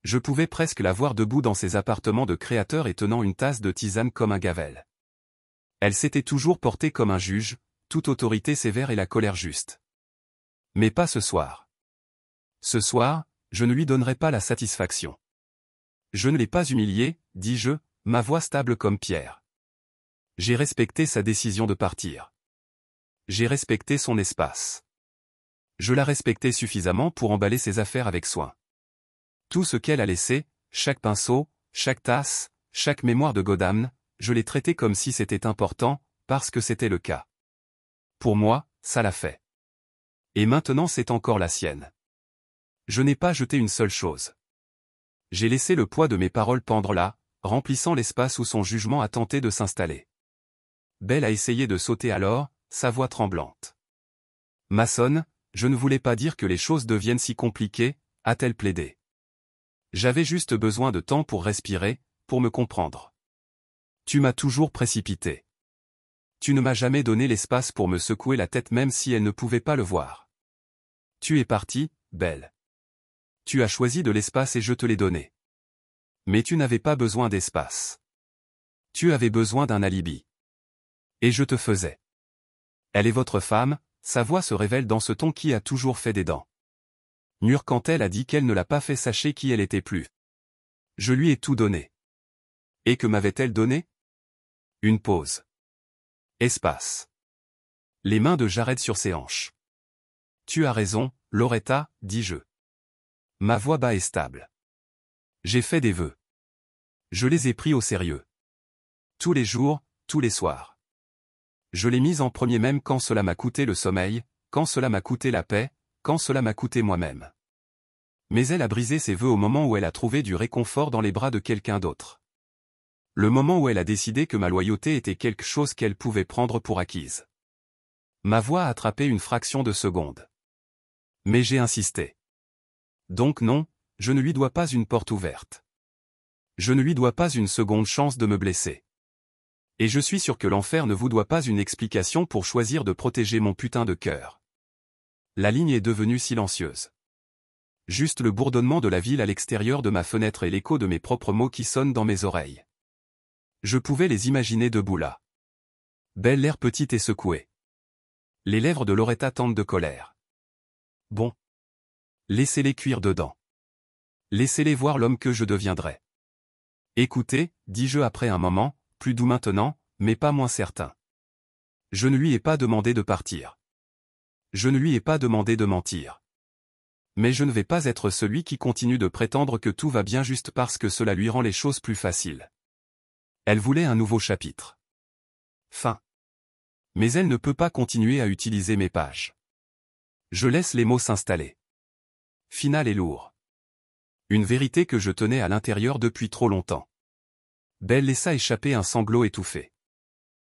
Je pouvais presque la voir debout dans ses appartements de créateur et tenant une tasse de tisane comme un gavel. Elle s'était toujours portée comme un juge, toute autorité sévère et la colère juste. Mais pas ce soir. Ce soir, je ne lui donnerai pas la satisfaction. Je ne l'ai pas humiliée, dis-je, ma voix stable comme pierre. J'ai respecté sa décision de partir. J'ai respecté son espace. Je la respectais suffisamment pour emballer ses affaires avec soin. Tout ce qu'elle a laissé, chaque pinceau, chaque tasse, chaque mémoire de Godam, je l'ai traité comme si c'était important, parce que c'était le cas. Pour moi, ça l'a fait. Et maintenant c'est encore la sienne. Je n'ai pas jeté une seule chose. J'ai laissé le poids de mes paroles pendre là, remplissant l'espace où son jugement a tenté de s'installer. Belle a essayé de sauter alors, sa voix tremblante. Mason, je ne voulais pas dire que les choses deviennent si compliquées, a-t-elle plaidé. J'avais juste besoin de temps pour respirer, pour me comprendre. Tu m'as toujours précipité. Tu ne m'as jamais donné l'espace pour me secouer la tête même si elle ne pouvait pas le voir. Tu es partie, Belle. Tu as choisi de l'espace et je te l'ai donné. Mais tu n'avais pas besoin d'espace. Tu avais besoin d'un alibi. Et je te faisais. Elle est votre femme, sa voix se révèle dans ce ton qui a toujours fait des dents. Mûre quand elle a dit qu'elle ne l'a pas fait, sachez qui elle était plus. Je lui ai tout donné. Et que m'avait-elle donné? Une pause. Espace. Les mains de Jared sur ses hanches. Tu as raison, Loretta, dis-je. Ma voix bas et stable. J'ai fait des vœux. Je les ai pris au sérieux. Tous les jours, tous les soirs. Je l'ai mise en premier même quand cela m'a coûté le sommeil, quand cela m'a coûté la paix, quand cela m'a coûté moi-même. Mais elle a brisé ses vœux au moment où elle a trouvé du réconfort dans les bras de quelqu'un d'autre. Le moment où elle a décidé que ma loyauté était quelque chose qu'elle pouvait prendre pour acquise. Ma voix a attrapé une fraction de seconde. Mais j'ai insisté. Donc non, je ne lui dois pas une porte ouverte. Je ne lui dois pas une seconde chance de me blesser. Et je suis sûr que l'enfer ne vous doit pas une explication pour choisir de protéger mon putain de cœur. La ligne est devenue silencieuse. Juste le bourdonnement de la ville à l'extérieur de ma fenêtre et l'écho de mes propres mots qui sonnent dans mes oreilles. Je pouvais les imaginer debout là. Belle l'air petite et secouée. Les lèvres de Loretta tentent de colère. Bon. Laissez-les cuire dedans. Laissez-les voir l'homme que je deviendrai. Écoutez, dis-je après un moment, plus doux maintenant, mais pas moins certain. Je ne lui ai pas demandé de partir. Je ne lui ai pas demandé de mentir. Mais je ne vais pas être celui qui continue de prétendre que tout va bien juste parce que cela lui rend les choses plus faciles. Elle voulait un nouveau chapitre. Fin. Mais elle ne peut pas continuer à utiliser mes pages. Je laisse les mots s'installer. Final et lourd. Une vérité que je tenais à l'intérieur depuis trop longtemps. Belle laissa échapper un sanglot étouffé.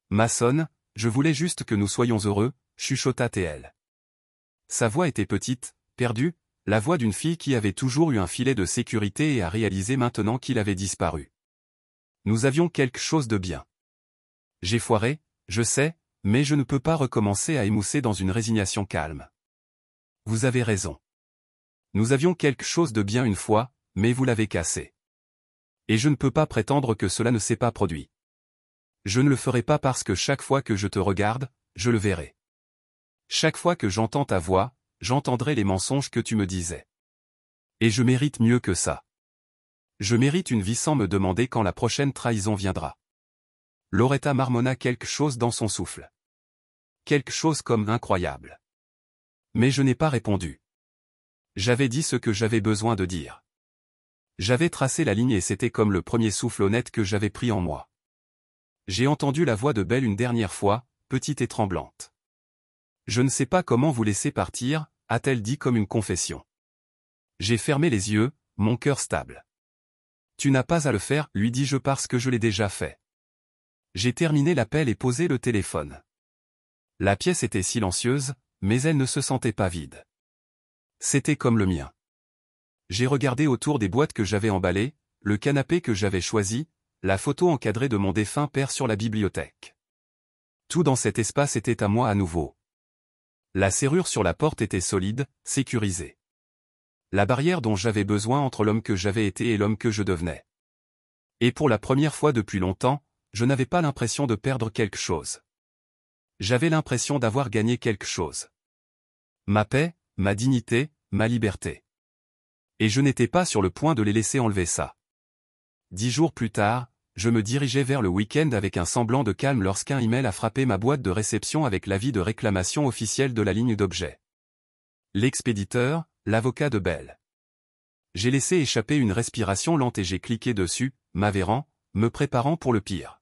Mason, je voulais juste que nous soyons heureux, chuchota-t-elle. Sa voix était petite, perdue, la voix d'une fille qui avait toujours eu un filet de sécurité et a réalisé maintenant qu'il avait disparu. Nous avions quelque chose de bien. J'ai foiré, je sais, mais je ne peux pas recommencer à émousser dans une résignation calme. Vous avez raison. Nous avions quelque chose de bien une fois, mais vous l'avez cassé. Et je ne peux pas prétendre que cela ne s'est pas produit. Je ne le ferai pas parce que chaque fois que je te regarde, je le verrai. Chaque fois que j'entends ta voix, j'entendrai les mensonges que tu me disais. Et je mérite mieux que ça. Je mérite une vie sans me demander quand la prochaine trahison viendra. Loretta marmonna quelque chose dans son souffle. Quelque chose comme incroyable. Mais je n'ai pas répondu. J'avais dit ce que j'avais besoin de dire. J'avais tracé la ligne et c'était comme le premier souffle honnête que j'avais pris en moi. J'ai entendu la voix de Belle une dernière fois, petite et tremblante. Je ne sais pas comment vous laisser partir, a-t-elle dit comme une confession. J'ai fermé les yeux, mon cœur stable. Tu n'as pas à le faire, lui dis-je parce que je l'ai déjà fait. J'ai terminé l'appel et posé le téléphone. La pièce était silencieuse, mais elle ne se sentait pas vide. C'était comme le mien. J'ai regardé autour des boîtes que j'avais emballées, le canapé que j'avais choisi, la photo encadrée de mon défunt père sur la bibliothèque. Tout dans cet espace était à moi à nouveau. La serrure sur la porte était solide, sécurisée. La barrière dont j'avais besoin entre l'homme que j'avais été et l'homme que je devenais. Et pour la première fois depuis longtemps, je n'avais pas l'impression de perdre quelque chose. J'avais l'impression d'avoir gagné quelque chose. Ma paix, ma dignité, ma liberté. Et je n'étais pas sur le point de les laisser enlever ça. 10 jours plus tard, je me dirigeais vers le week-end avec un semblant de calme lorsqu'un email a frappé ma boîte de réception avec l'avis de réclamation officielle de la ligne d'objet. L'expéditeur, l'avocat de Belle. J'ai laissé échapper une respiration lente et j'ai cliqué dessus, m'avérant, me préparant pour le pire.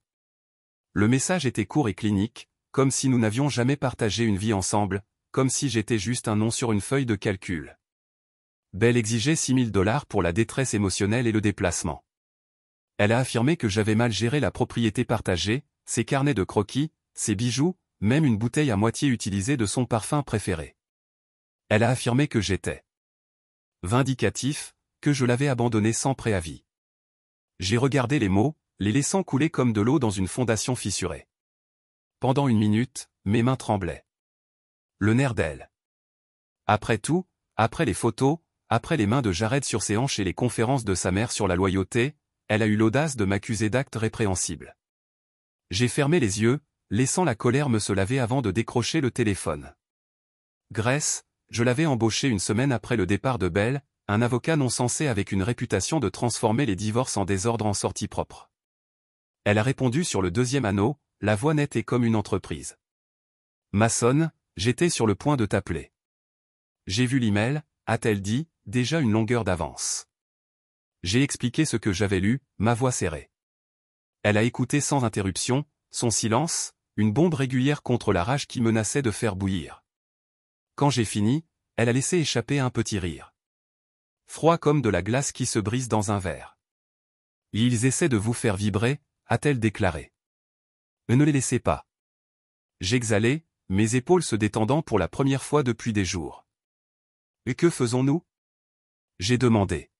Le message était court et clinique, comme si nous n'avions jamais partagé une vie ensemble, comme si j'étais juste un nom sur une feuille de calcul. Belle exigeait $6 000 pour la détresse émotionnelle et le déplacement. Elle a affirmé que j'avais mal géré la propriété partagée, ses carnets de croquis, ses bijoux, même une bouteille à moitié utilisée de son parfum préféré. Elle a affirmé que j'étais vindicatif, que je l'avais abandonné sans préavis. J'ai regardé les mots, les laissant couler comme de l'eau dans une fondation fissurée. Pendant une minute, mes mains tremblaient. Le nerf d'elle. Après tout, après les photos, après les mains de Jared sur ses hanches et les conférences de sa mère sur la loyauté, elle a eu l'audace de m'accuser d'actes répréhensibles. J'ai fermé les yeux, laissant la colère me se laver avant de décrocher le téléphone. Grace, je l'avais embauché une semaine après le départ de Belle, un avocat non censé avec une réputation de transformer les divorces en désordre en sortie propre. Elle a répondu sur le deuxième anneau, la voix nette et comme une entreprise. Mason, j'étais sur le point de t'appeler. J'ai vu l'email, a-t-elle dit, déjà une longueur d'avance. J'ai expliqué ce que j'avais lu, ma voix serrée. Elle a écouté sans interruption, son silence, une bombe régulière contre la rage qui menaçait de faire bouillir. Quand j'ai fini, elle a laissé échapper un petit rire. Froid comme de la glace qui se brise dans un verre. Ils essaient de vous faire vibrer, a-t-elle déclaré. Ne les laissez pas. J'exhalai, mes épaules se détendant pour la première fois depuis des jours. « Et que faisons-nous » j'ai demandé.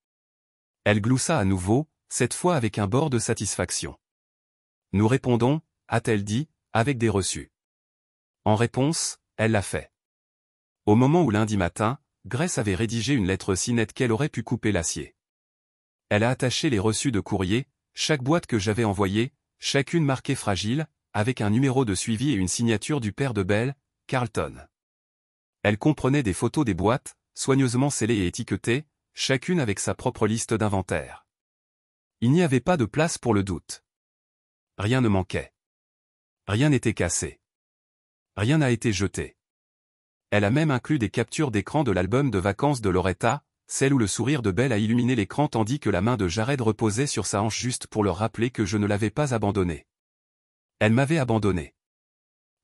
Elle gloussa à nouveau, cette fois avec un bord de satisfaction. « Nous répondons » a-t-elle dit, avec des reçus. En réponse, elle l'a fait. Au moment où lundi matin, Grace avait rédigé une lettre si nette qu'elle aurait pu couper l'acier. Elle a attaché les reçus de courrier, chaque boîte que j'avais envoyée, chacune marquée fragile, avec un numéro de suivi et une signature du père de Belle, Carlton. Elle comprenait des photos des boîtes, soigneusement scellées et étiquetées, chacune avec sa propre liste d'inventaire. Il n'y avait pas de place pour le doute. Rien ne manquait. Rien n'était cassé. Rien n'a été jeté. Elle a même inclus des captures d'écran de l'album de vacances de Loretta, celle où le sourire de Belle a illuminé l'écran tandis que la main de Jared reposait sur sa hanche juste pour leur rappeler que je ne l'avais pas abandonné. Elle m'avait abandonné.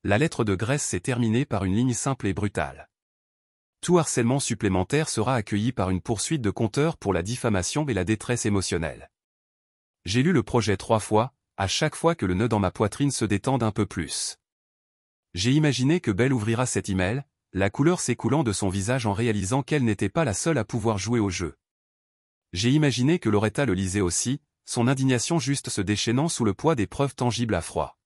La lettre de Grace s'est terminée par une ligne simple et brutale. Tout harcèlement supplémentaire sera accueilli par une poursuite de compteur pour la diffamation et la détresse émotionnelle. J'ai lu le projet 3 fois, à chaque fois que le nœud dans ma poitrine se détende un peu plus. J'ai imaginé que Belle ouvrira cet email, la couleur s'écoulant de son visage en réalisant qu'elle n'était pas la seule à pouvoir jouer au jeu. J'ai imaginé que Loretta le lisait aussi, son indignation juste se déchaînant sous le poids des preuves tangibles à froid.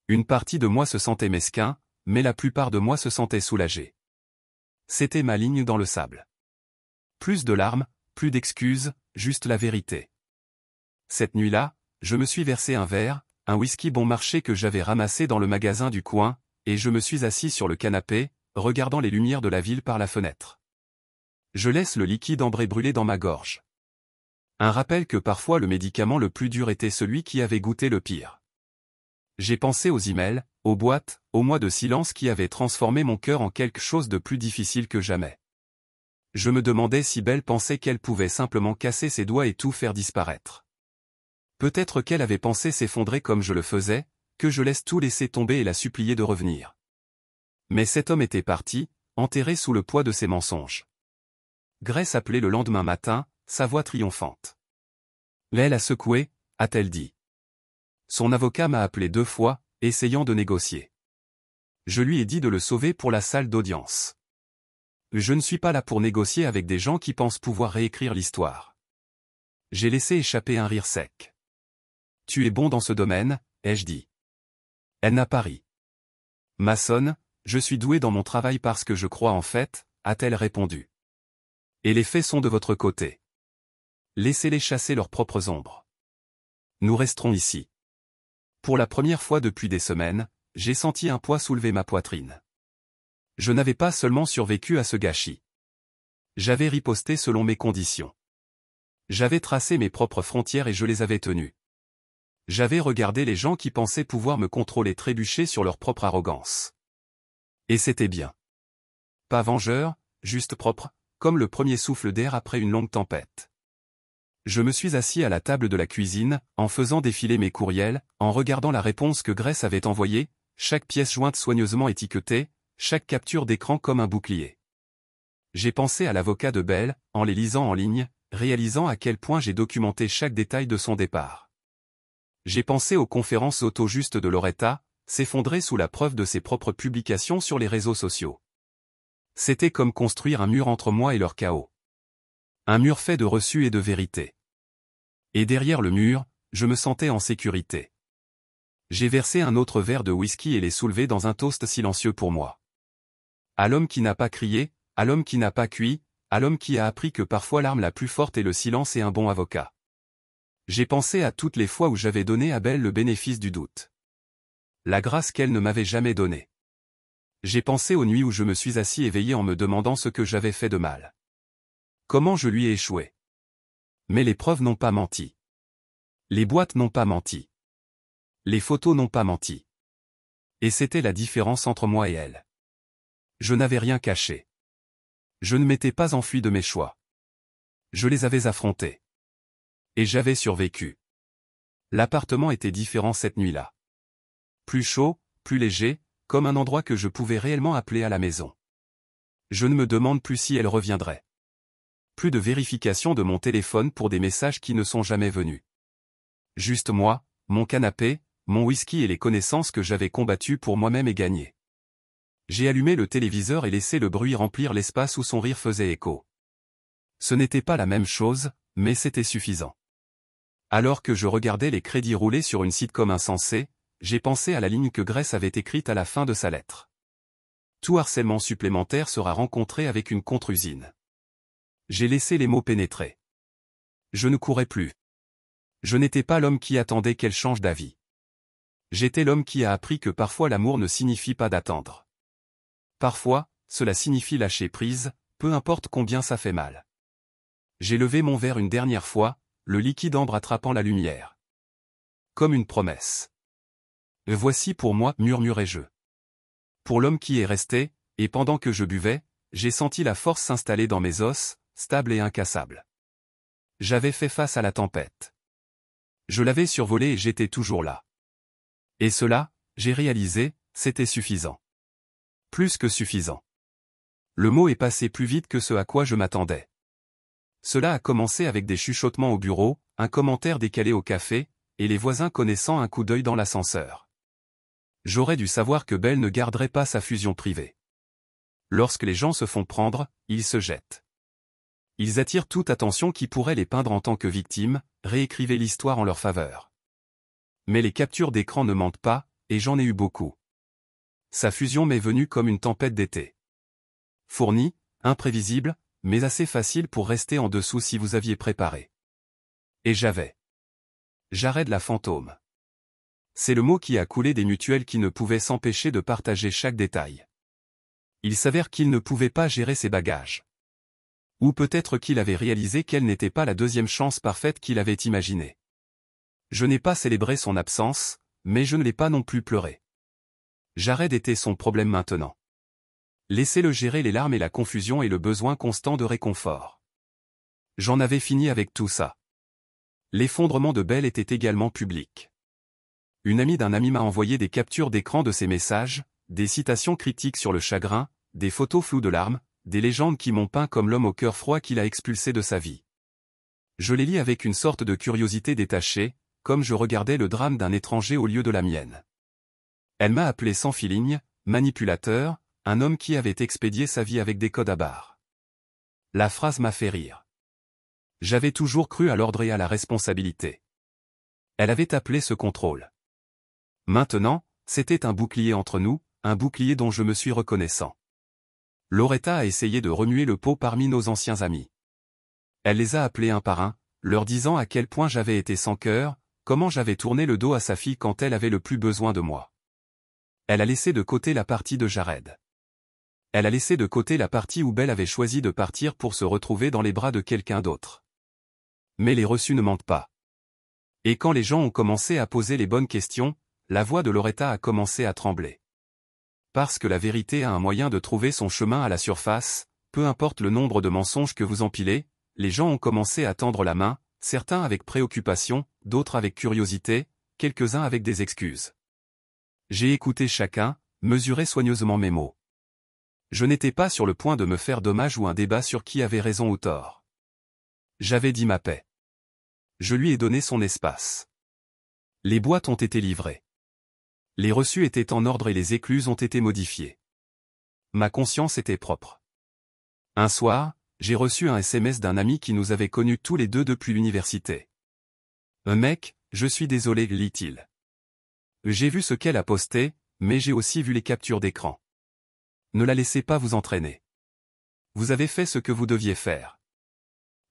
Une partie de moi se sentait mesquin, mais la plupart de moi se sentait soulagé. C'était ma ligne dans le sable. Plus de larmes, plus d'excuses, juste la vérité. Cette nuit-là, je me suis versé un verre, un whisky bon marché que j'avais ramassé dans le magasin du coin, et je me suis assis sur le canapé, regardant les lumières de la ville par la fenêtre. Je laisse le liquide ambré brûler dans ma gorge. Un rappel que parfois le médicament le plus dur était celui qui avait goûté le pire. J'ai pensé aux emails, aux boîtes, aux mois de silence qui avaient transformé mon cœur en quelque chose de plus difficile que jamais. Je me demandais si Belle pensait qu'elle pouvait simplement casser ses doigts et tout faire disparaître. Peut-être qu'elle avait pensé s'effondrer comme je le faisais, que je laisse tout laisser tomber et la supplier de revenir. Mais cet homme était parti, enterré sous le poids de ses mensonges. Grace appelait le lendemain matin, sa voix triomphante. « Elle a secoué » a-t-elle dit. Son avocat m'a appelé 2 fois, essayant de négocier. Je lui ai dit de le sauver pour la salle d'audience. Je ne suis pas là pour négocier avec des gens qui pensent pouvoir réécrire l'histoire. J'ai laissé échapper un rire sec. « Tu es bon dans ce domaine » ai-je dit. Elle n'a pas ri. « Mason, je suis doué dans mon travail parce que je crois en fait » a-t-elle répondu. « Et les faits sont de votre côté. Laissez-les chasser leurs propres ombres. Nous resterons ici. » Pour la première fois depuis des semaines, j'ai senti un poids soulever ma poitrine. Je n'avais pas seulement survécu à ce gâchis. J'avais riposté selon mes conditions. J'avais tracé mes propres frontières et je les avais tenues. J'avais regardé les gens qui pensaient pouvoir me contrôler trébucher sur leur propre arrogance. Et c'était bien. Pas vengeur, juste propre, comme le premier souffle d'air après une longue tempête. Je me suis assis à la table de la cuisine, en faisant défiler mes courriels, en regardant la réponse que Grace avait envoyée, chaque pièce jointe soigneusement étiquetée, chaque capture d'écran comme un bouclier. J'ai pensé à l'avocat de Belle, en les lisant en ligne, réalisant à quel point j'ai documenté chaque détail de son départ. J'ai pensé aux conférences auto-justes de Loretta, s'effondrer sous la preuve de ses propres publications sur les réseaux sociaux. C'était comme construire un mur entre moi et leur chaos. Un mur fait de reçus et de vérité. Et derrière le mur, je me sentais en sécurité. J'ai versé un autre verre de whisky et l'ai soulevé dans un toast silencieux pour moi. À l'homme qui n'a pas crié, à l'homme qui n'a pas cuit, à l'homme qui a appris que parfois l'arme la plus forte est le silence et un bon avocat. J'ai pensé à toutes les fois où j'avais donné à Belle le bénéfice du doute. La grâce qu'elle ne m'avait jamais donnée. J'ai pensé aux nuits où je me suis assis éveillé en me demandant ce que j'avais fait de mal. Comment je lui ai échoué. Mais les preuves n'ont pas menti. Les boîtes n'ont pas menti. Les photos n'ont pas menti. Et c'était la différence entre moi et elle. Je n'avais rien caché. Je ne m'étais pas enfui de mes choix. Je les avais affrontés. Et j'avais survécu. L'appartement était différent cette nuit-là. Plus chaud, plus léger, comme un endroit que je pouvais réellement appeler à la maison. Je ne me demande plus si elle reviendrait. Plus de vérification de mon téléphone pour des messages qui ne sont jamais venus. Juste moi, mon canapé, mon whisky et les connaissances que j'avais combattues pour moi-même et gagnées. J'ai allumé le téléviseur et laissé le bruit remplir l'espace où son rire faisait écho. Ce n'était pas la même chose, mais c'était suffisant. Alors que je regardais les crédits rouler sur une sitcom insensée, j'ai pensé à la ligne que Grace avait écrite à la fin de sa lettre. Tout harcèlement supplémentaire sera rencontré avec une contre-usine. J'ai laissé les mots pénétrer. Je ne courais plus. Je n'étais pas l'homme qui attendait qu'elle change d'avis. J'étais l'homme qui a appris que parfois l'amour ne signifie pas d'attendre. Parfois, cela signifie lâcher prise, peu importe combien ça fait mal. J'ai levé mon verre une dernière fois, le liquide ambre attrapant la lumière. Comme une promesse. Voici pour moi, murmurai-je. Pour l'homme qui est resté, et pendant que je buvais, j'ai senti la force s'installer dans mes os, stable et incassable. J'avais fait face à la tempête. Je l'avais survolée et j'étais toujours là. Et cela, j'ai réalisé, c'était suffisant. Plus que suffisant. Le mot est passé plus vite que ce à quoi je m'attendais. Cela a commencé avec des chuchotements au bureau, un commentaire décalé au café, et les voisins connaissant un coup d'œil dans l'ascenseur. J'aurais dû savoir que Belle ne garderait pas sa fusion privée. Lorsque les gens se font prendre, ils se jettent. Ils attirent toute attention qui pourrait les peindre en tant que victimes, réécrivez l'histoire en leur faveur. Mais les captures d'écran ne mentent pas, et j'en ai eu beaucoup. Sa fusion m'est venue comme une tempête d'été. Fournie, imprévisible, mais assez facile pour rester en dessous si vous aviez préparé. Et j'avais. Jared la fantôme. C'est le mot qui a coulé des mutuelles qui ne pouvaient s'empêcher de partager chaque détail. Il s'avère qu'il ne pouvait pas gérer ses bagages. Ou peut-être qu'il avait réalisé qu'elle n'était pas la deuxième chance parfaite qu'il avait imaginée. Je n'ai pas célébré son absence, mais je ne l'ai pas non plus pleuré. Jared était son problème maintenant. Laissez-le gérer les larmes et la confusion et le besoin constant de réconfort. J'en avais fini avec tout ça. L'effondrement de Belle était également public. Une amie d'un ami m'a envoyé des captures d'écran de ses messages, des citations critiques sur le chagrin, des photos floues de larmes, des légendes qui m'ont peint comme l'homme au cœur froid qu'il a expulsé de sa vie. Je les lis avec une sorte de curiosité détachée, comme je regardais le drame d'un étranger au lieu de la mienne. Elle m'a appelé sans feeling, manipulateur, un homme qui avait expédié sa vie avec des codes à barres. La phrase m'a fait rire. J'avais toujours cru à l'ordre et à la responsabilité. Elle avait appelé ce contrôle. Maintenant, c'était un bouclier entre nous, un bouclier dont je me suis reconnaissant. Loretta a essayé de remuer le pot parmi nos anciens amis. Elle les a appelés un par un, leur disant à quel point j'avais été sans cœur, comment j'avais tourné le dos à sa fille quand elle avait le plus besoin de moi. Elle a laissé de côté la partie de Jared. Elle a laissé de côté la partie où Belle avait choisi de partir pour se retrouver dans les bras de quelqu'un d'autre. Mais les reçus ne mentent pas. Et quand les gens ont commencé à poser les bonnes questions, la voix de Loretta a commencé à trembler. Parce que la vérité a un moyen de trouver son chemin à la surface, peu importe le nombre de mensonges que vous empilez, les gens ont commencé à tendre la main, certains avec préoccupation, d'autres avec curiosité, quelques-uns avec des excuses. J'ai écouté chacun, mesuré soigneusement mes mots. Je n'étais pas sur le point de me faire dommage ou un débat sur qui avait raison ou tort. J'avais dit ma paix. Je lui ai donné son espace. Les boîtes ont été livrées. Les reçus étaient en ordre et les écluses ont été modifiées. Ma conscience était propre. Un soir, j'ai reçu un SMS d'un ami qui nous avait connus tous les deux depuis l'université. Mec, je suis désolé, lit-il. J'ai vu ce qu'elle a posté, mais j'ai aussi vu les captures d'écran. Ne la laissez pas vous entraîner. Vous avez fait ce que vous deviez faire.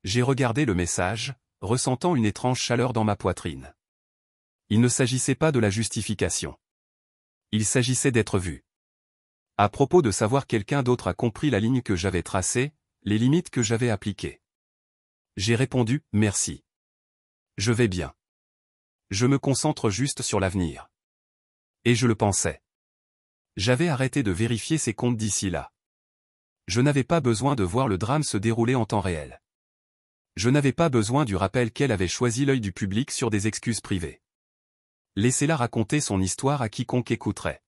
J'ai regardé le message, ressentant une étrange chaleur dans ma poitrine. Il ne s'agissait pas de la justification. Il s'agissait d'être vu. À propos de savoir quelqu'un d'autre a compris la ligne que j'avais tracée, les limites que j'avais appliquées. J'ai répondu, merci. Je vais bien. Je me concentre juste sur l'avenir. Et je le pensais. J'avais arrêté de vérifier ses comptes d'ici là. Je n'avais pas besoin de voir le drame se dérouler en temps réel. Je n'avais pas besoin du rappel qu'elle avait choisi l'œil du public sur des excuses privées. Laissez-la raconter son histoire à quiconque écouterait.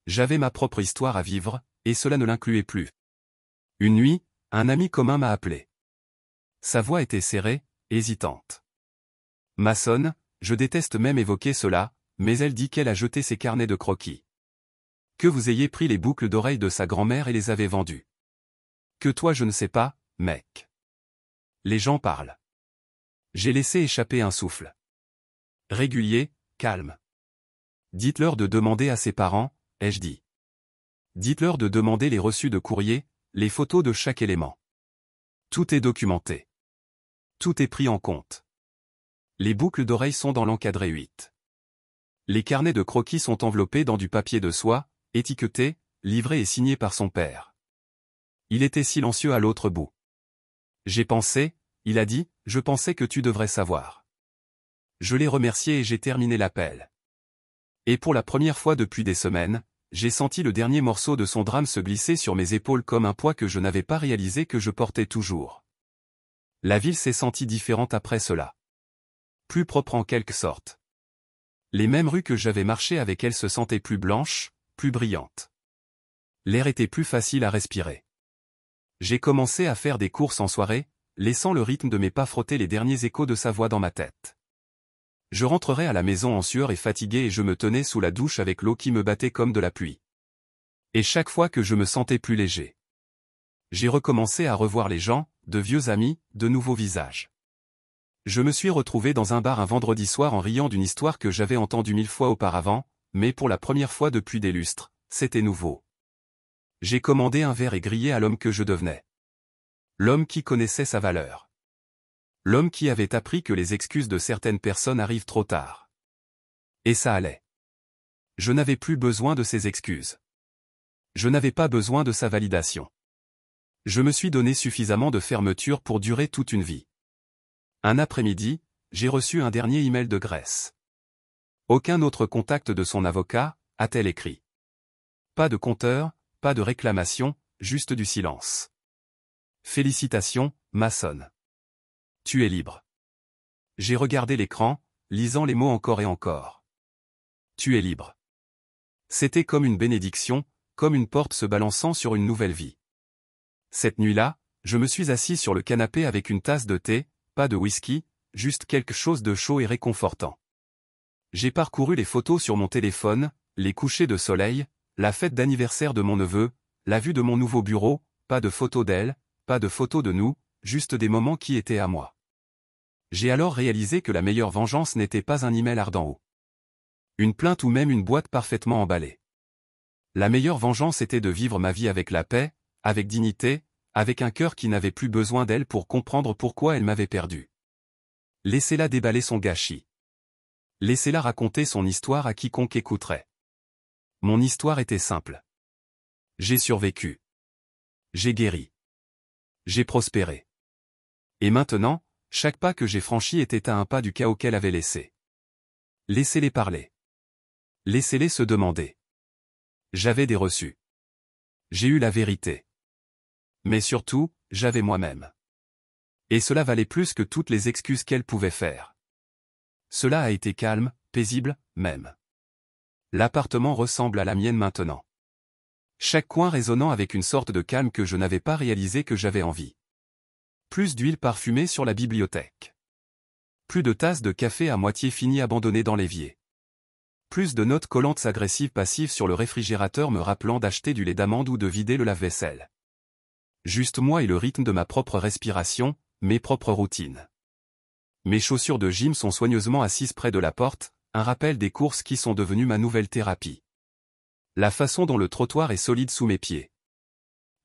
J'avais ma propre histoire à vivre, et cela ne l'incluait plus. Une nuit, un ami commun m'a appelé. Sa voix était serrée, hésitante. Maçonne, je déteste même évoquer cela, mais elle dit qu'elle a jeté ses carnets de croquis. Que vous ayez pris les boucles d'oreilles de sa grand-mère et les avez vendues. Que toi je ne sais pas, mec. Les gens parlent. J'ai laissé échapper un souffle. Régulier, calme. Dites-leur de demander à ses parents, ai-je dit. Dites-leur de demander les reçus de courrier, les photos de chaque élément. Tout est documenté. Tout est pris en compte. Les boucles d'oreilles sont dans l'encadré 8. Les carnets de croquis sont enveloppés dans du papier de soie, étiquetés, livrés et signés par son père. Il était silencieux à l'autre bout. J'ai pensé, il a dit, je pensais que tu devrais savoir. Je l'ai remercié et j'ai terminé l'appel. Et pour la première fois depuis des semaines, j'ai senti le dernier morceau de son drame se glisser sur mes épaules comme un poids que je n'avais pas réalisé que je portais toujours. La ville s'est sentie différente après cela. Plus propre en quelque sorte. Les mêmes rues que j'avais marchées avec elle se sentaient plus blanches, plus brillantes. L'air était plus facile à respirer. J'ai commencé à faire des courses en soirée, laissant le rythme de mes pas frotter les derniers échos de sa voix dans ma tête. Je rentrerais à la maison en sueur et fatigué et je me tenais sous la douche avec l'eau qui me battait comme de la pluie. Et chaque fois que je me sentais plus léger. J'ai recommencé à revoir les gens, de vieux amis, de nouveaux visages. Je me suis retrouvé dans un bar un vendredi soir en riant d'une histoire que j'avais entendue 1000 fois auparavant, mais pour la première fois depuis des lustres, c'était nouveau. J'ai commandé un verre et grillé à l'homme que je devenais. L'homme qui connaissait sa valeur. L'homme qui avait appris que les excuses de certaines personnes arrivent trop tard. Et ça allait. Je n'avais plus besoin de ses excuses. Je n'avais pas besoin de sa validation. Je me suis donné suffisamment de fermeture pour durer toute une vie. Un après-midi, j'ai reçu un dernier email de Grèce. Aucun autre contact de son avocat, a-t-elle écrit. Pas de compteur, pas de réclamation, juste du silence. Félicitations, Mason. Tu es libre. J'ai regardé l'écran, lisant les mots encore et encore. Tu es libre. C'était comme une bénédiction, comme une porte se balançant sur une nouvelle vie. Cette nuit-là, je me suis assis sur le canapé avec une tasse de thé, pas de whisky, juste quelque chose de chaud et réconfortant. J'ai parcouru les photos sur mon téléphone, les couchers de soleil, la fête d'anniversaire de mon neveu, la vue de mon nouveau bureau, pas de photos d'elle, pas de photos de nous, juste des moments qui étaient à moi. J'ai alors réalisé que la meilleure vengeance n'était pas un email ardent haut. Une plainte ou même une boîte parfaitement emballée. La meilleure vengeance était de vivre ma vie avec la paix, avec dignité, avec un cœur qui n'avait plus besoin d'elle pour comprendre pourquoi elle m'avait perdu. Laissez-la déballer son gâchis. Laissez-la raconter son histoire à quiconque écouterait. Mon histoire était simple. J'ai survécu. J'ai guéri. J'ai prospéré. Et maintenant, chaque pas que j'ai franchi était à un pas du chaos qu'elle avait laissé. Laissez-les parler. Laissez-les se demander. J'avais des reçus. J'ai eu la vérité. Mais surtout, j'avais moi-même. Et cela valait plus que toutes les excuses qu'elle pouvait faire. Cela a été calme, paisible, même. L'appartement ressemble à la mienne maintenant. Chaque coin résonnant avec une sorte de calme que je n'avais pas réalisé que j'avais envie. Plus d'huile parfumée sur la bibliothèque. Plus de tasses de café à moitié finies abandonnées dans l'évier. Plus de notes collantes agressives passives sur le réfrigérateur me rappelant d'acheter du lait d'amande ou de vider le lave-vaisselle. Juste moi et le rythme de ma propre respiration, mes propres routines. Mes chaussures de gym sont soigneusement assises près de la porte, un rappel des courses qui sont devenues ma nouvelle thérapie. La façon dont le trottoir est solide sous mes pieds.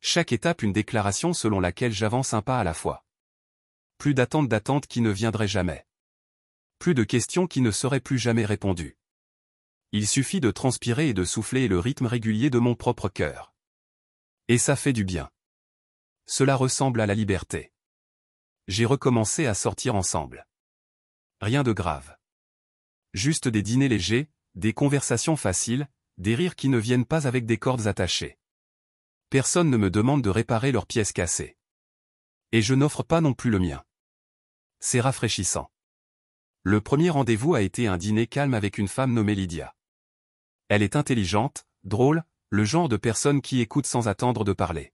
Chaque étape une déclaration selon laquelle j'avance un pas à la fois. Plus d'attente qui ne viendrait jamais. Plus de questions qui ne seraient plus jamais répondues. Il suffit de transpirer et de souffler le rythme régulier de mon propre cœur. Et ça fait du bien. Cela ressemble à la liberté. J'ai recommencé à sortir ensemble. Rien de grave. Juste des dîners légers, des conversations faciles, des rires qui ne viennent pas avec des cordes attachées. Personne ne me demande de réparer leurs pièces cassées. Et je n'offre pas non plus le mien. C'est rafraîchissant. Le premier rendez-vous a été un dîner calme avec une femme nommée Lydia. Elle est intelligente, drôle, le genre de personne qui écoute sans attendre de parler.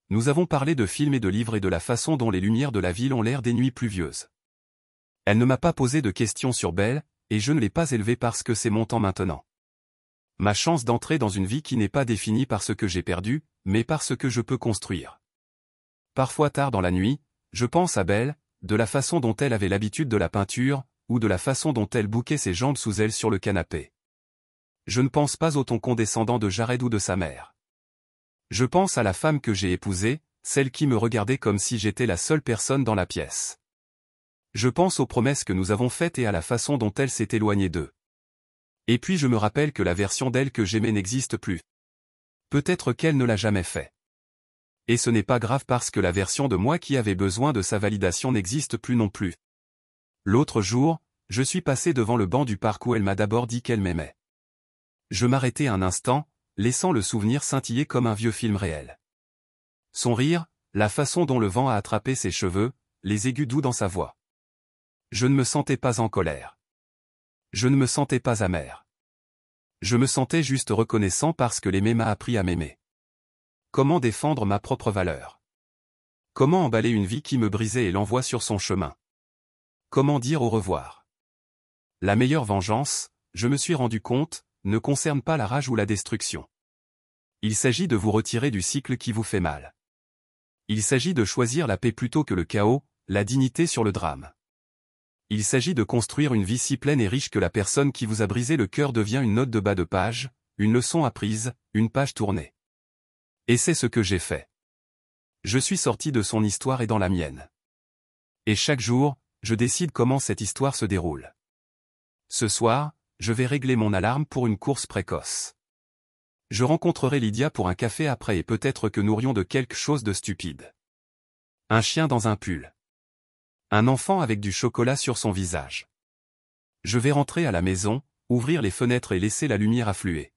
Nous avons parlé de films et de livres et de la façon dont les lumières de la ville ont l'air des nuits pluvieuses. Elle ne m'a pas posé de questions sur Belle, et je ne l'ai pas élevée parce que c'est mon temps maintenant. Ma chance d'entrer dans une vie qui n'est pas définie par ce que j'ai perdu, mais par ce que je peux construire. Parfois tard dans la nuit, je pense à Belle, de la façon dont elle avait l'habitude de la peinture, ou de la façon dont elle bouquait ses jambes sous elle sur le canapé. Je ne pense pas au ton condescendant de Jared ou de sa mère. Je pense à la femme que j'ai épousée, celle qui me regardait comme si j'étais la seule personne dans la pièce. Je pense aux promesses que nous avons faites et à la façon dont elle s'est éloignée d'eux. Et puis je me rappelle que la version d'elle que j'aimais n'existe plus. Peut-être qu'elle ne l'a jamais fait. Et ce n'est pas grave parce que la version de moi qui avait besoin de sa validation n'existe plus non plus. L'autre jour, je suis passé devant le banc du parc où elle m'a d'abord dit qu'elle m'aimait. Je m'arrêtai un instant, laissant le souvenir scintiller comme un vieux film réel. Son rire, la façon dont le vent a attrapé ses cheveux, les aigus doux dans sa voix. Je ne me sentais pas en colère. Je ne me sentais pas amer. Je me sentais juste reconnaissant parce que l'aimer m'a appris à m'aimer. Comment défendre ma propre valeur? Comment emballer une vie qui me brisait et l'envoie sur son chemin? Comment dire au revoir? La meilleure vengeance, je me suis rendu compte, ne concerne pas la rage ou la destruction. Il s'agit de vous retirer du cycle qui vous fait mal. Il s'agit de choisir la paix plutôt que le chaos, la dignité sur le drame. Il s'agit de construire une vie si pleine et riche que la personne qui vous a brisé le cœur devient une note de bas de page, une leçon apprise, une page tournée. Et c'est ce que j'ai fait. Je suis sorti de son histoire et dans la mienne. Et chaque jour, je décide comment cette histoire se déroule. Ce soir, je vais régler mon alarme pour une course précoce. Je rencontrerai Lydia pour un café après et peut-être que nous rions de quelque chose de stupide. Un chien dans un pull. Un enfant avec du chocolat sur son visage. Je vais rentrer à la maison, ouvrir les fenêtres et laisser la lumière affluer.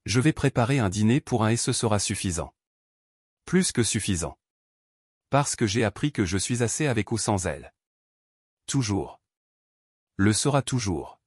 Je vais préparer un dîner pour un et ce sera suffisant. Plus que suffisant. Parce que j'ai appris que je suis assez avec ou sans elle. Toujours. Le sera toujours.